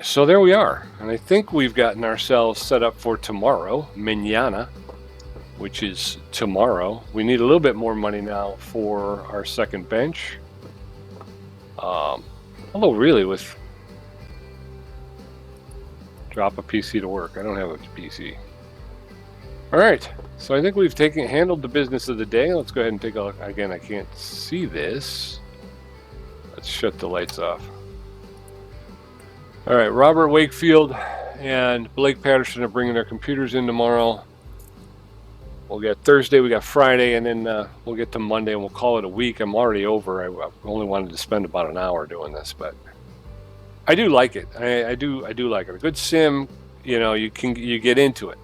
So there we are. And I think we've gotten ourselves set up for tomorrow, mañana, which is tomorrow. We need a little bit more money now for our second bench. Although really with drop a PC to work. I don't have a PC. All right. So I think we've handled the business of the day. Let's go ahead and take a look. Again, I can't see this. Let's shut the lights off. All right. Robert Wakefield and Blake Patterson are bringing their computers in tomorrow. We'll get Thursday, we got Friday, and then we'll get to Monday, and we'll call it a week. I'm already over. I only wanted to spend about an hour doing this, but I do like it. I do like it. A good sim, you get into it.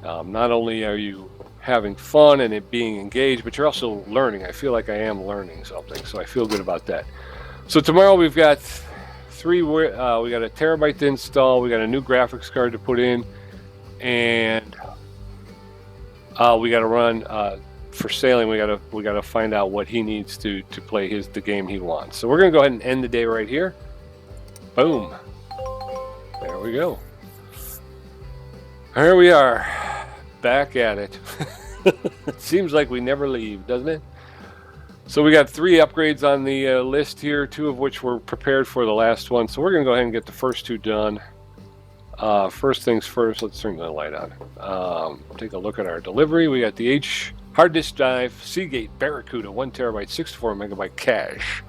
Not only are you having fun and it being engaged, but you're also learning. I feel like I am learning something, so I feel good about that. So tomorrow we've got we got a terabyte to install. We got a new graphics card to put in, and we got to run for sailing. We got to find out what he needs to play the game he wants. So we're gonna go ahead and end the day right here. Boom. There we go. Here we are, back at it. It seems like we never leave, doesn't it? So we got 3 upgrades on the list here, 2 of which were prepared for the last one. So we're gonna go ahead and get the first 2 done. First things first, let's turn the light on. Take a look at our delivery. We got the hard disk drive, Seagate Barracuda, 1 terabyte, 64 megabyte cache.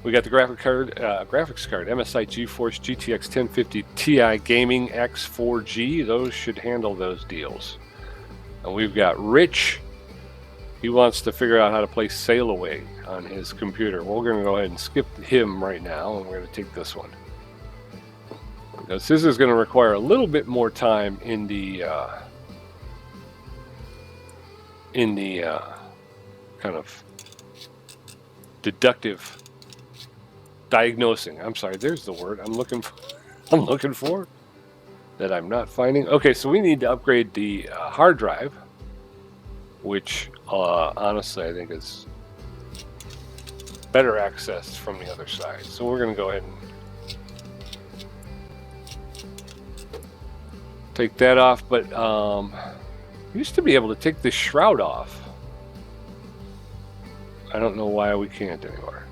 We got the graphics card, MSI GeForce GTX 1050 Ti Gaming X4G. Those should handle those deals. And we've got Rich. He wants to figure out how to play Sail Away on his computer. We're going to go ahead and skip him right now, and we're going to take this one. Because this is going to require a little bit more time in the kind of deductive diagnosing. I'm sorry, there's the word I'm looking for that I'm not finding. Okay, so we need to upgrade the hard drive, which honestly I think is better access from the other side. So we're going to go ahead and take that off. But used to be able to take this shroud off. I don't know why we can't anymore.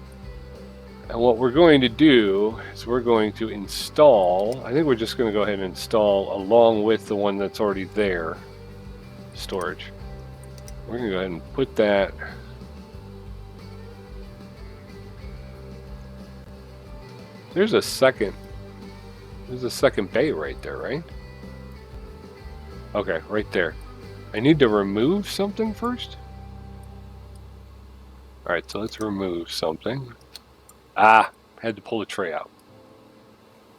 And what we're going to do is we're going to install, I think we're just going to go ahead and install along with the one that's already there, storage. We're going to go ahead and put that. There's a second bay right there, right? Okay, right there. I need to remove something first. All right, so let's remove something. Had to pull the tray out.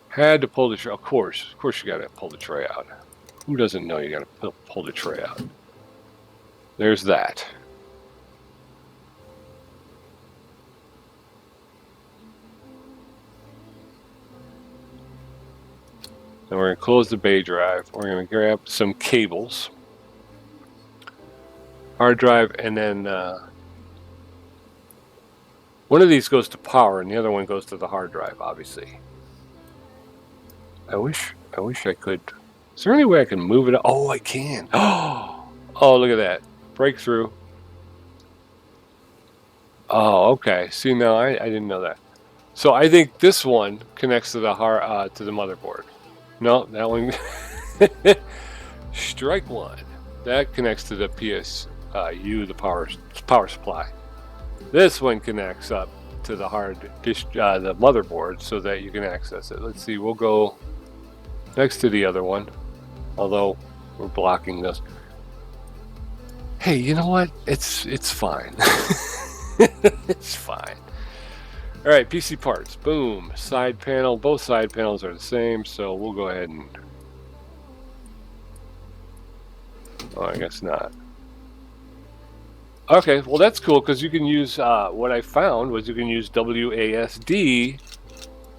Had to pull the tray. Of course you got to pull the tray out. Who doesn't know you got to pull the tray out? There's that. Then we're going to close the bay drive. We're going to grab some cables, hard drive, and then one of these goes to power and the other one goes to the hard drive, obviously. I wish I could. Is there any way I can move it? Oh, I can. Oh, look at that. Breakthrough. Oh, okay. See, now I didn't know that. So I think this one connects to the motherboard. No, that one. Strike one. That connects to the PSU, the power supply. This one connects up to the the motherboard so that you can access it. Let's see. We'll go next to the other one, although we're blocking this. Hey, you know what? It's fine. It's fine. All right, PC parts. Boom. Side panel. Both side panels are the same, so we'll go ahead and... Oh, I guess not. Okay, well that's cool because you can use... what I found was you can use WASD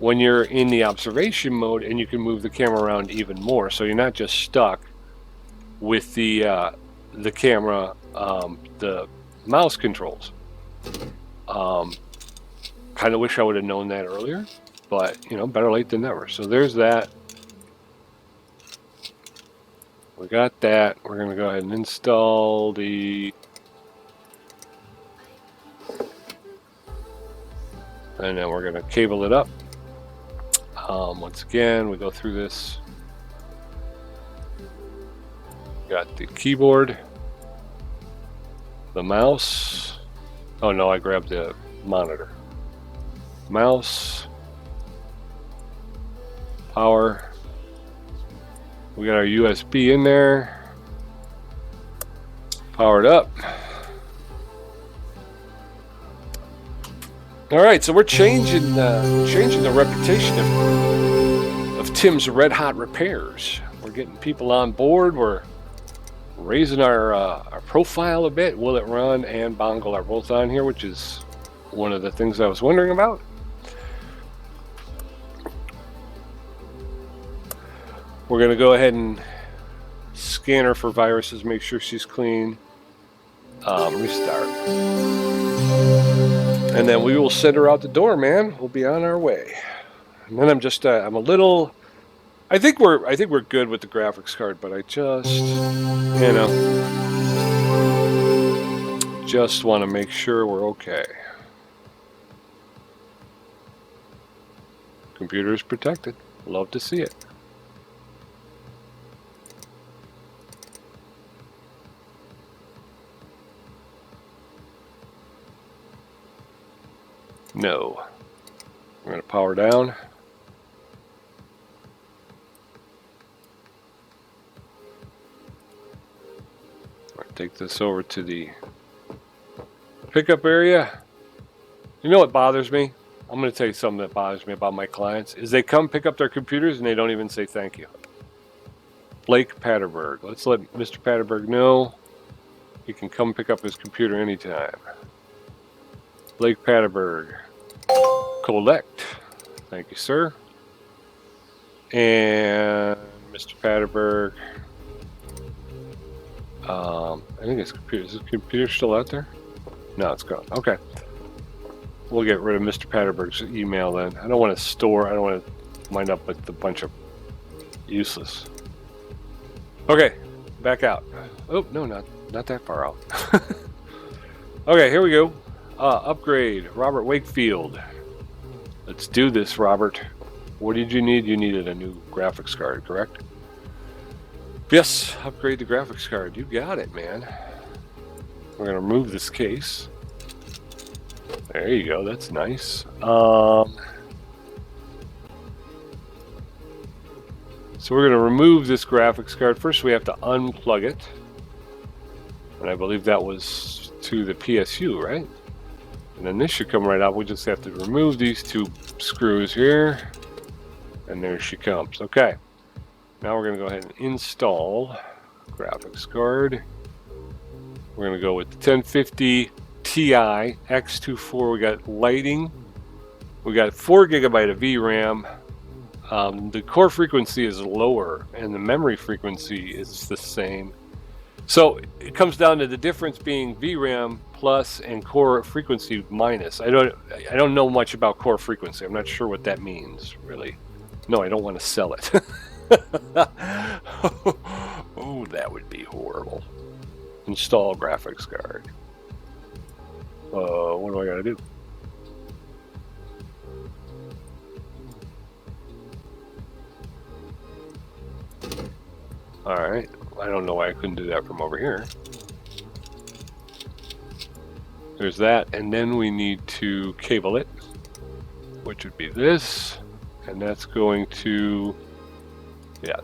when you're in the observation mode, and you can move the camera around even more. So you're not just stuck with the camera, the mouse controls. Kind of wish I would have known that earlier, but you know, better late than never. So there's that. We got that. We're going to go ahead and install the... And then we're going to cable it up. Once again, we go through this. Got the keyboard, the mouse. Oh no, I grabbed the monitor. Mouse, power. We got our USB in there. Powered up. All right, so we're changing the reputation of Tim's Red Hot Repairs. We're getting people on board. We're raising our profile a bit. Will It Run and Bongle are both on here, which is one of the things I was wondering about. We're going to go ahead and scan her for viruses, make sure she's clean. Restart. And then we will send her out the door, man. We'll be on our way. And then I'm just, I'm a little... I think we're good with the graphics card, but I just, you know, just want to make sure we're okay. Computer is protected. Love to see it. No. I'm going to power down. Take this over to the pickup area. You know what bothers me? I'm going to tell you something that bothers me about my clients is they come pick up their computers and they don't even say thank you. Blake Patterberg. Let's let Mr. Patterberg know he can come pick up his computer anytime. Blake Patterberg. Collect. Thank you, sir. And Mr. Patterberg. I think his computer, is his computer still out there? No, it's gone. Okay. we'll get rid of Mr. Patterberg's email then. I don't want to store. I don't want to wind up with a bunch of useless. Okay, back out. Oh no, not that far out. Okay, here we go. Upgrade, Robert Wakefield. Let's do this, Robert. What did you need? You needed a new graphics card, correct? Yes, upgrade the graphics card. You got it, man. We're gonna remove this case. There you go. That's nice. So we're gonna remove this graphics card. First, we have to unplug it, and I believe that was to the PSU, right? And then this should come right out. We just have to remove these two screws here, and there she comes. Okay. Now we're going to go ahead and install graphics card. We're going to go with the 1050 Ti X24. We got lighting. We got 4 GB of VRAM. The core frequency is lower, and the memory frequency is the same. So it comes down to the difference being VRAM plus and core frequency minus. I don't know much about core frequency. I'm not sure what that means, really. No, I don't want to sell it. Oh, that would be horrible. Install graphics card. What do I gotta do? Alright, I don't know why I couldn't do that from over here. There's that, and then we need to cable it, which would be this, and that's going to, yeah,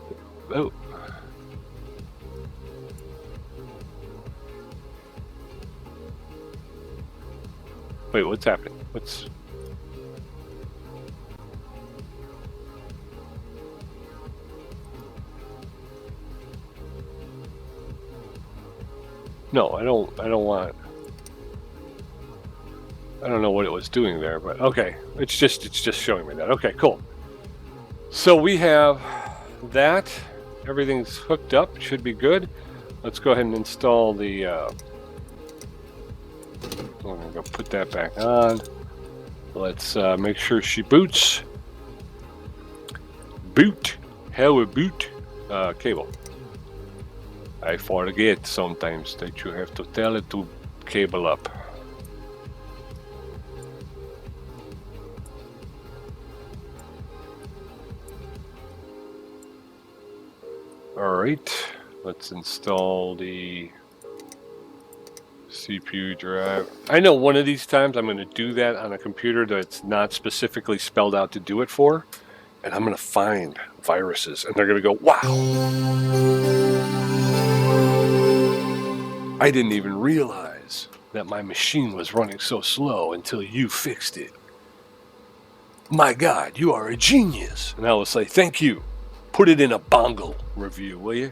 oh. Wait, what's happening? What's... No, I don't want... I don't know what it was doing there, but okay. It's just showing me that. Okay, cool. So we have that. Everything's hooked up. Should be good. Let's go ahead and install the... I'm going to go put that back on. Let's make sure she boots. Boot. How a boot. Cable. I forget sometimes that you have to tell it to cable up. Alright, let's install the CPU drive. I know one of these times I'm going to do that on a computer that's not specifically spelled out to do it for, and I'm going to find viruses, and they're going to go, wow! I didn't even realize that my machine was running so slow until you fixed it. My God, you are a genius! And I will say, thank you. Put it in a bongle review, will you?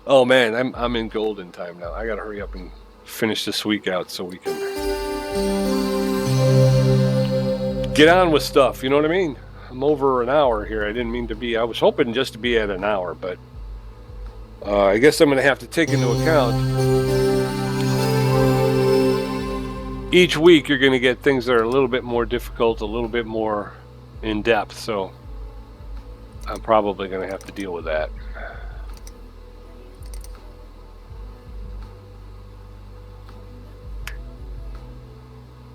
Oh man, I'm in golden time now. I gotta hurry up and finish this week out so we can get on with stuff, you know what I mean? I'm over an hour here. I didn't mean to be. I was hoping just to be at an hour, but I guess I'm gonna have to take into account each week you're gonna get things that are a little bit more difficult, a little bit more in depth, so I'm probably going to have to deal with that.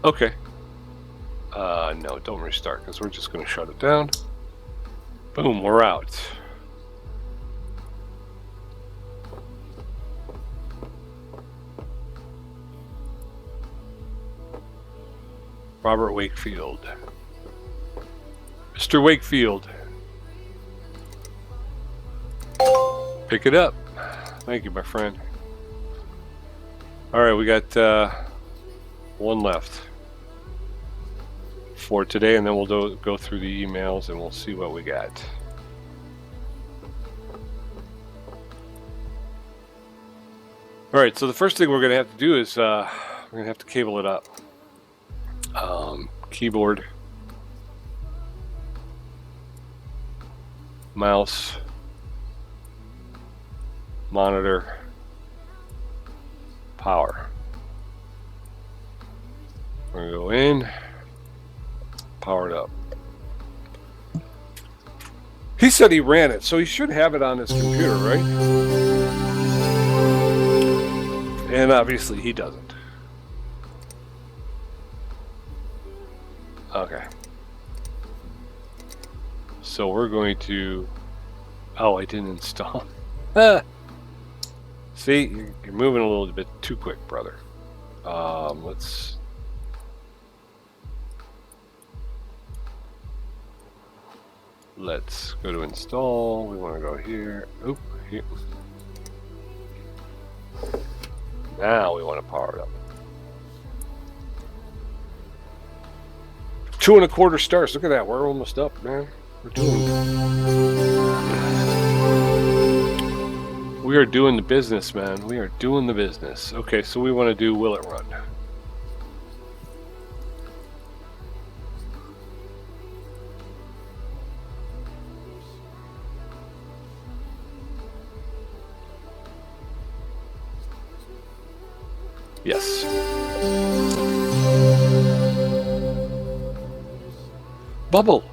Okay. No, don't restart because we're just going to shut it down. Boom, we're out. Robert Wakefield. Mr. Wakefield. Pick it up. Thank you, my friend. Alright, we got one left for today, and then we'll go through the emails and we'll see what we got. Alright, so the first thing we're going to have to do is we're going to have to cable it up. Keyboard, mouse, monitor, power. We're gonna go in, power it up. He said he ran it, so he should have it on his computer, right? And obviously he doesn't. Okay. So we're going to... Oh, I didn't install. See, you're moving a little bit too quick, brother. Let's go to install. We want to go here. Oop, here. Now we want to power it up. 2.25 stars. Look at that. We're almost up, man. We are doing the business, man. We are doing the business. Okay, so we want to do will it run? Yes. Bubble.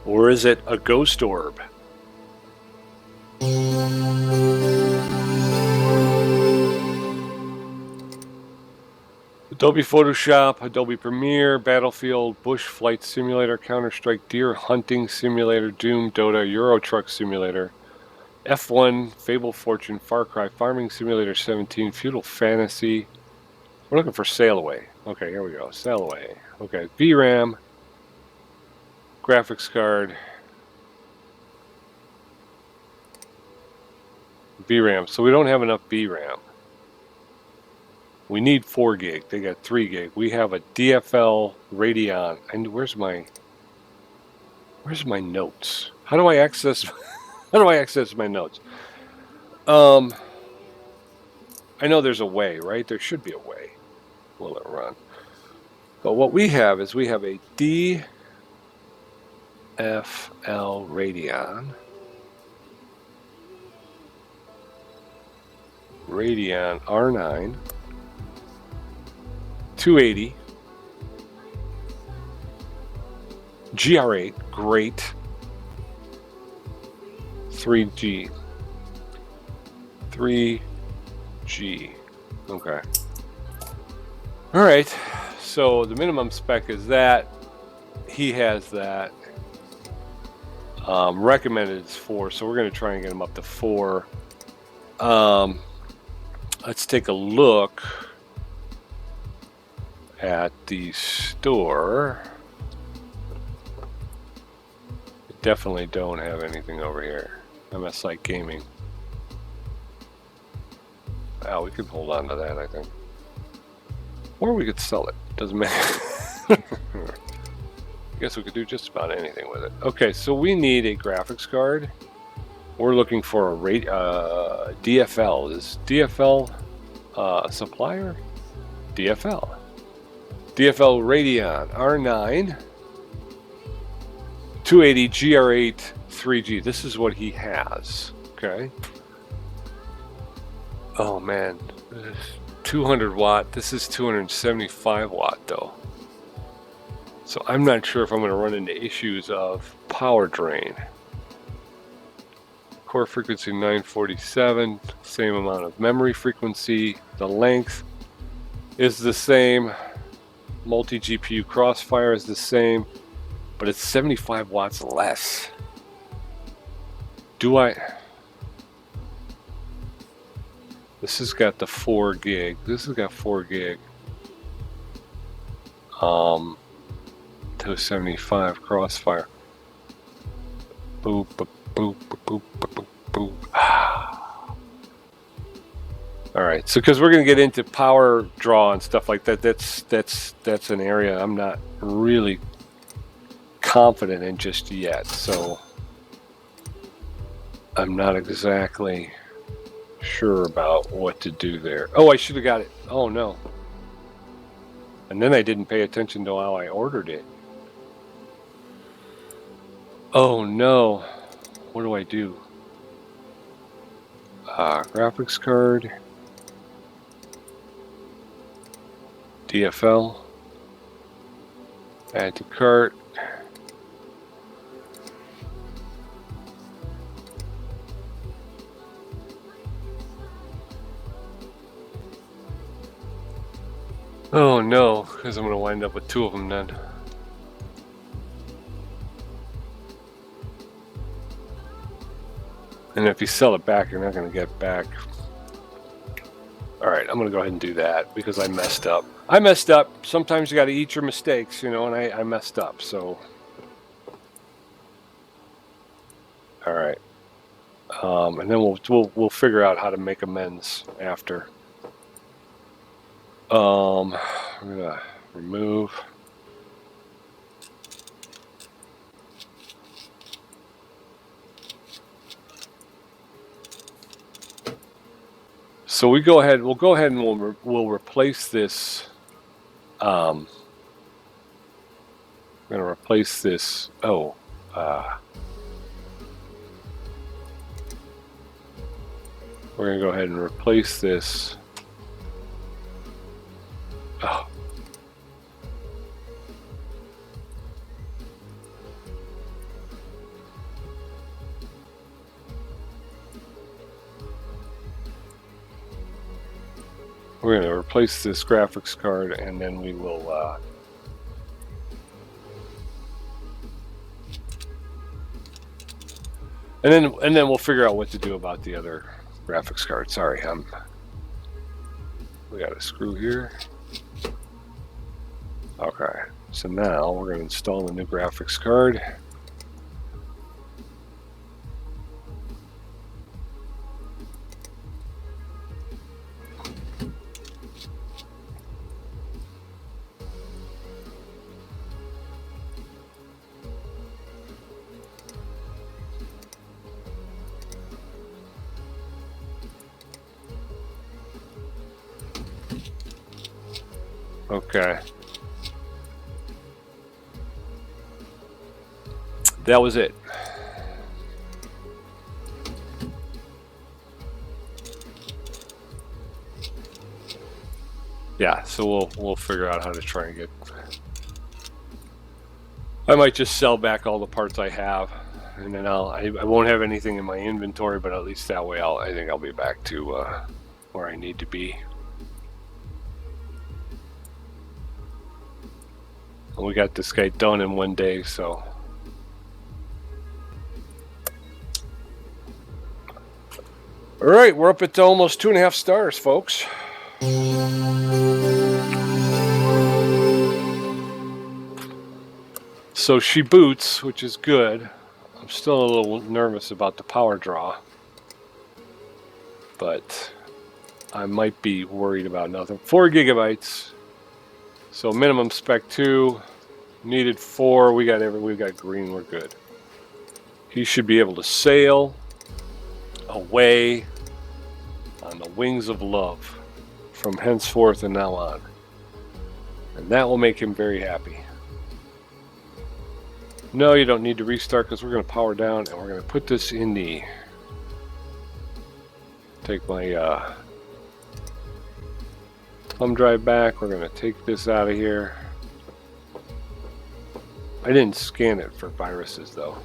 Or is it a ghost orb? Adobe Photoshop, Adobe Premiere, Battlefield, Bush Flight Simulator, Counter-Strike, Deer Hunting Simulator, Doom, Dota, Euro Truck Simulator, F1, Fable Fortune, Far Cry, Farming Simulator 17, Feudal Fantasy. We're looking for Sail Away. Okay, here we go. Sail Away. Okay, VRAM, graphics card, VRAM. So we don't have enough VRAM. We need 4 gig. They got 3 gig. We have a DFL Radeon. And where's my notes? How do I access my notes? I know there's a way, right? There should be a way. Will it run? But what we have is we have a DFL Radeon. Radeon R9. 280. GR8, great. 3G. 3G. Okay. All right. So the minimum spec is that. He has that. Recommended is 4, so we're going to try and get him up to 4. Let's take a look at the store. Definitely don't have anything over here. MSI Gaming. Oh, we could hold on to that, I think. Or we could sell it. Doesn't matter. I guess we could do just about anything with it. Okay, so we need a graphics card. We're looking for a DFL. Is DFL supplier? DFL. DFL Radeon R9 280 GR8 3G. This is what he has. Okay. Oh man, 200 watt. This is 275 watt though. So I'm not sure if I'm going to run into issues of power drain. Core frequency 947, same amount of memory frequency. The length is the same. Multi-GPU Crossfire is the same, but it's 75 watts less. Do I... This has got the 4 gig. This has got 4 gig. 275 Crossfire. Boop, boop, boop, boop, boop, boop, boop. All right, so because we're going to get into power draw and stuff like that, that's an area I'm not really confident in just yet. So I'm not exactly sure about what to do there. Oh, I should have got it. Oh no. And then I didn't pay attention to how I ordered it. Oh no. What do I do? Graphics card. DFL. Add to cart. Oh no, because I'm going to wind up with 2 of them then. And if you sell it back, you're not going to get back. Alright, I'm going to go ahead and do that because I messed up. I messed up. Sometimes you got to eat your mistakes, you know, and I messed up, so. Alright. And then we'll figure out how to make amends after. I'm gonna remove. So we'll go ahead and we'll replace this. I'm gonna replace this. Oh, we're gonna go ahead and replace this. Oh. We're going to replace this graphics card, and then we will and then we'll figure out what to do about the other graphics card. Sorry, we got a screw here. Okay, so now we're going to install the new graphics card. Okay. That was it. Yeah, so we'll figure out how to try and get. I might just sell back all the parts I have, and then I won't have anything in my inventory, but at least that way I think I'll be back to where I need to be. And we got this guy done in 1 day, so. All right, we're up at almost 2.5 stars, folks. So she boots, which is good. I'm still a little nervous about the power draw, but I might be worried about nothing. 4 gigabytes. So minimum spec 2, needed 4. We got green. We're good. He should be able to sail away on the wings of love from henceforth and now on, and that will make him very happy. No, you don't need to restart because we're going to power down, and we're going to put this in the. Take my thumb drive back. We're going to take this out of here. I didn't scan it for viruses though.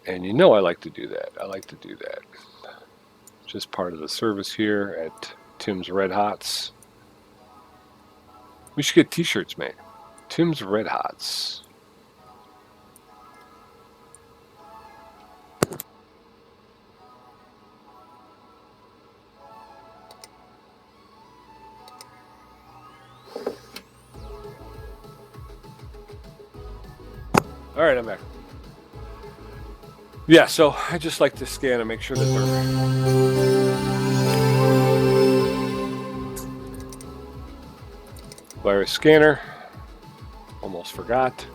And you know I like to do that. I like to do that. Just part of the service here at Tim's Red Hots. We should get t-shirts made. Tim's Red Hots. All right, I'm back. Yeah, so I just like to scan and make sure that they're. Virus scanner. Almost forgot.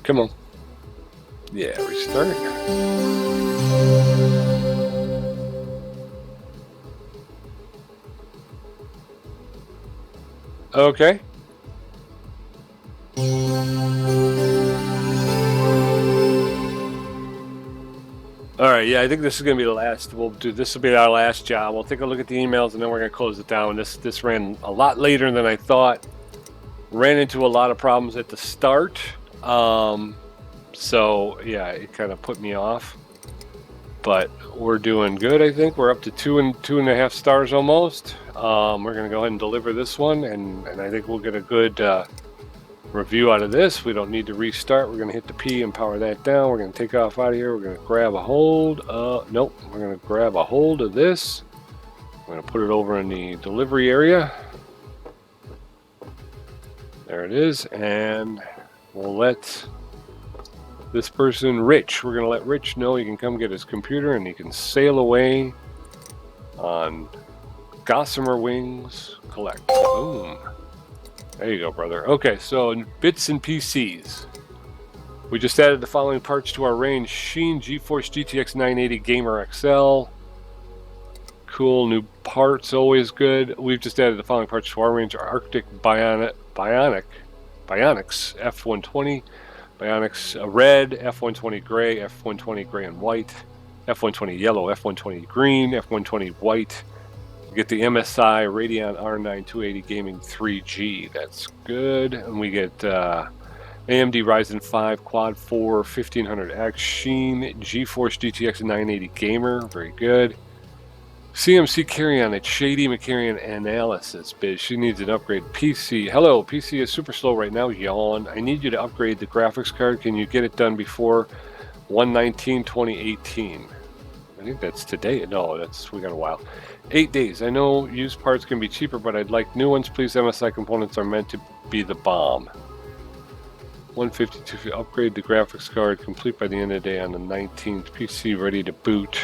Come on. Yeah, restart. Okay. All right, yeah, I think this is gonna be the last. We'll do this. Will be our last job. We'll take a look at the emails and then we're gonna close it down. This ran a lot later than I thought. Ran into a lot of problems at the start. So yeah, it kind of put me off. But we're doing good. I think we're up to 2.5 stars almost. We're gonna go ahead and deliver this one, and I think we'll get a good review out of this. We don't need to restart. We're going to hit the P and power that down. We're going to take off out of here. We're going to grab a hold. Nope. We're going to grab a hold of this. We're going to put it over in the delivery area. There it is. And we'll let this person, Rich, we're going to let Rich know he can come get his computer and he can sail away on gossamer wings. Collect. Boom. There you go, brother. Okay, so bits and PCs. We just added the following parts to our range. Sheen GeForce GTX 980 Gamer XL. Cool, new parts, always good. We've just added the following parts to our range. Our Arctic Bionics F120. Bionics Red, F120 Gray, F120 Gray and White, F120 Yellow, F120 Green, F120 White. Get the MSI Radeon R9 280 Gaming 3G. That's good. And we get AMD Ryzen 5 Quad 4 1500X Sheen GeForce GTX 980 Gamer. Very good. CMC carry-on at Shady McCarrion Analysis. Biz, she needs an upgrade. PC. Hello, PC is super slow right now. Yawn. I need you to upgrade the graphics card. Can you get it done before 1/19/2018? I think that's today. No, we got a while. 8 days. I know used parts can be cheaper, but I'd like new ones, please. MSI components are meant to be the bomb. 152. Upgrade the graphics card. Complete by the end of the day on the 19th. PC ready to boot.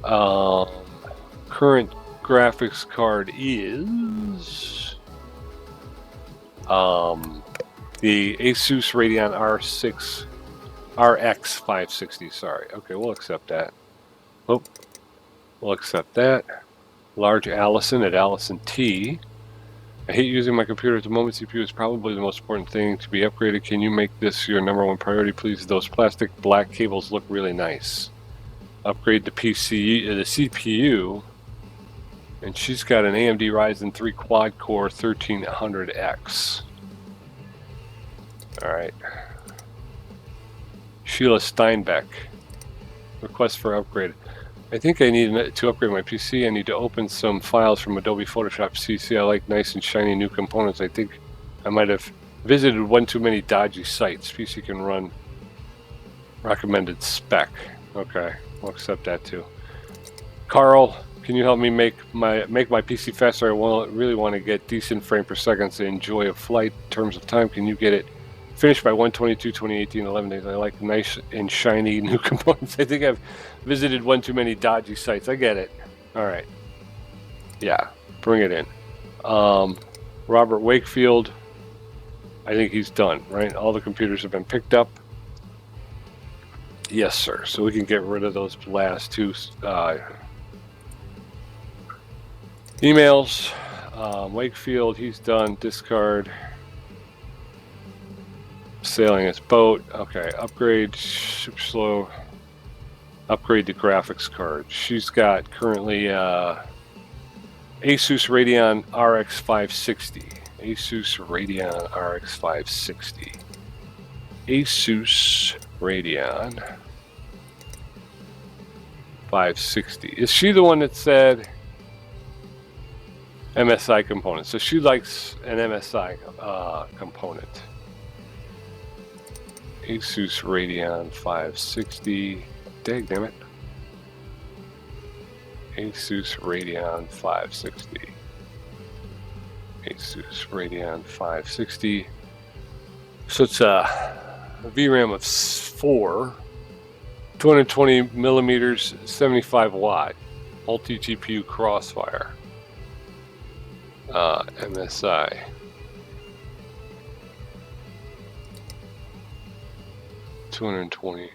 Current graphics card is the Asus Radeon RX 560. Sorry. Okay, we'll accept that. Oh. We'll accept that. Large Allison at Allison T. I hate using my computer at the moment. CPU is probably the most important thing to be upgraded. Can you make this your #1 priority, please? Those plastic black cables look really nice. Upgrade the the CPU. And she's got an AMD Ryzen 3 quad-core 1300X. All right. Sheila Steinbeck. Request for upgrade. I think I need to upgrade my PC. I need to open some files from Adobe Photoshop CC. I like nice and shiny new components. I think I might have visited one too many dodgy sites. PC can run recommended spec. Okay, we'll accept that too. Carl, can you help me make my PC faster? I really want to get decent frame per second to enjoy a flight. In terms of time, can you get it finished by 1/22/2018, 11 days. I like nice and shiny new components. I think I've visited one too many dodgy sites. I get it. All right. Yeah, bring it in. Robert Wakefield, I think he's done, right? All the computers have been picked up. Yes, sir. So we can get rid of those last two emails. Wakefield, he's done. Discard. Sailing his boat. Okay, upgrade. Super slow. Upgrade the graphics card. She's got currently Asus Radeon RX 560. Asus Radeon RX 560. Asus Radeon 560. Is she the one that said MSI component? So she likes an MSI component. Asus Radeon 560. Damn it. Asus Radeon 560. Asus Radeon 560. So it's a VRAM of 4, 220 millimeters, 75 watt, multi GPU Crossfire. MSI. $220.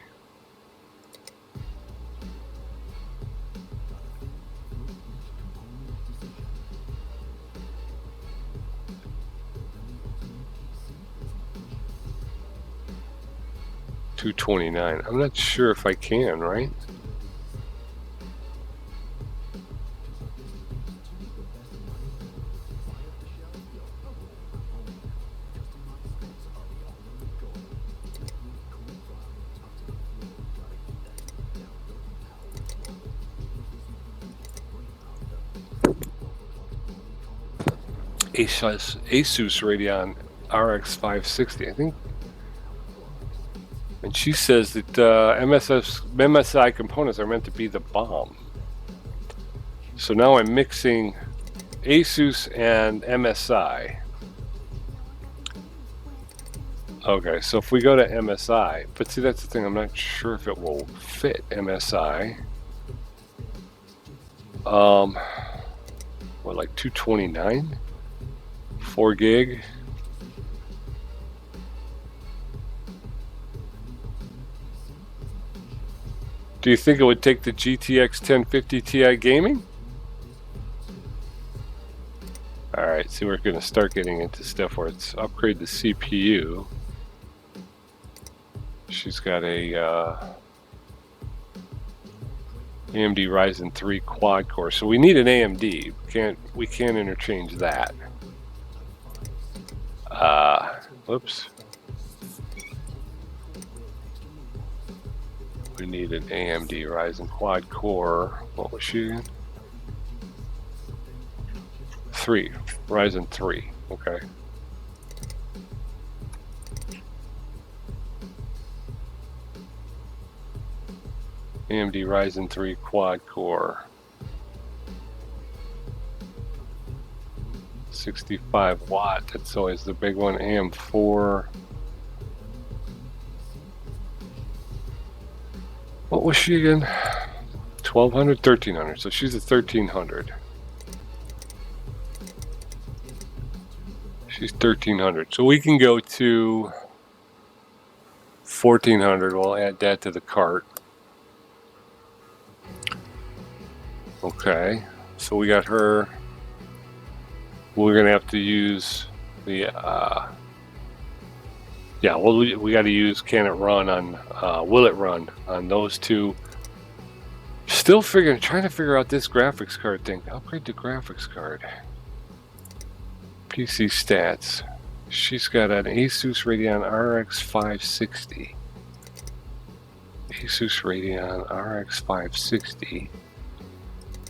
229. I'm not sure if I can, right? Asus Radeon RX 560, I think. And she says that MSI components are meant to be the bomb. So now I'm mixing Asus and MSI. Okay, so if we go to MSI, but see, that's the thing, I'm not sure if it will fit MSI. What, like 229? 4 gig? Do you think it would take the GTX 1050 Ti gaming? Alright, so we're going to start getting into stuff where it's upgrade the CPU. She's got a AMD Ryzen 3 quad core, so we need an AMD. We can't interchange that. Whoops. We need an AMD Ryzen quad core. What was she again? 3. Ryzen 3. Okay. AMD Ryzen 3 quad core. 65 watt. That's always the big one. AM4. What was she again? 1200, 1300. So she's a 1300. She's 1300. So we can go to 1400. We'll add that to the cart. Okay. So we got her. We're gonna have to use the yeah, well, we got to use can it run on will it run on those two. Still trying to figure out this graphics card thing. Upgrade the graphics card. PC stats. She's got an Asus Radeon RX 560. Asus Radeon RX 560.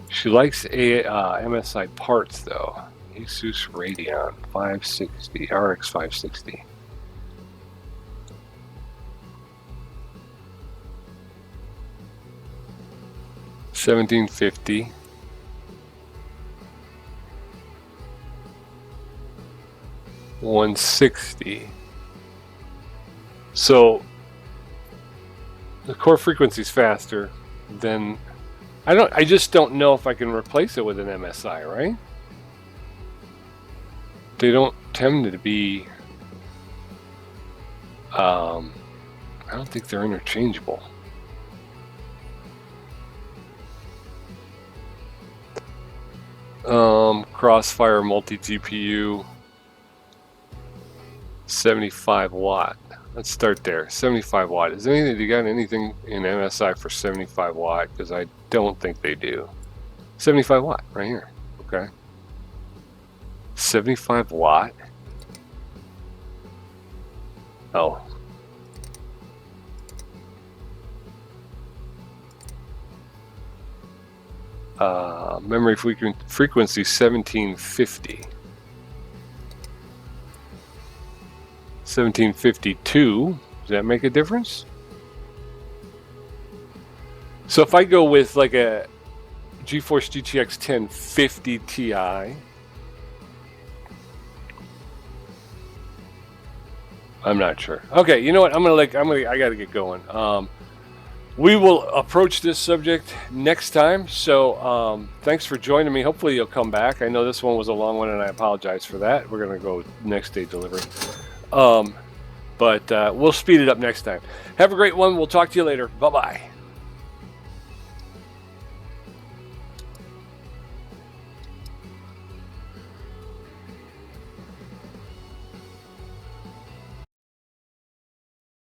She likes MSI parts though. Asus Radeon 560, RX 560. $1,750. $160. So the core frequency is faster than I just don't know if I can replace it with an MSI, right? They don't tend to be I don't think they're interchangeable. Crossfire multi-GPU, 75 watt. Let's start there. 75 watt. Is there anything, you got anything in MSI for 75 watt? Because I don't think they do. 75 watt, right here. Okay. 75 watt. Oh. Memory frequency 1750. 1752. Does that make a difference? So if I go with like a GeForce GTX 1050 Ti, I'm not sure. Okay, you know what? I gotta get going. We will approach this subject next time. So thanks for joining me. Hopefully you'll come back. I know this one was a long one, and I apologize for that. We're gonna go next day delivery. But we'll speed it up next time. Have a great one. We'll talk to you later. Bye-bye.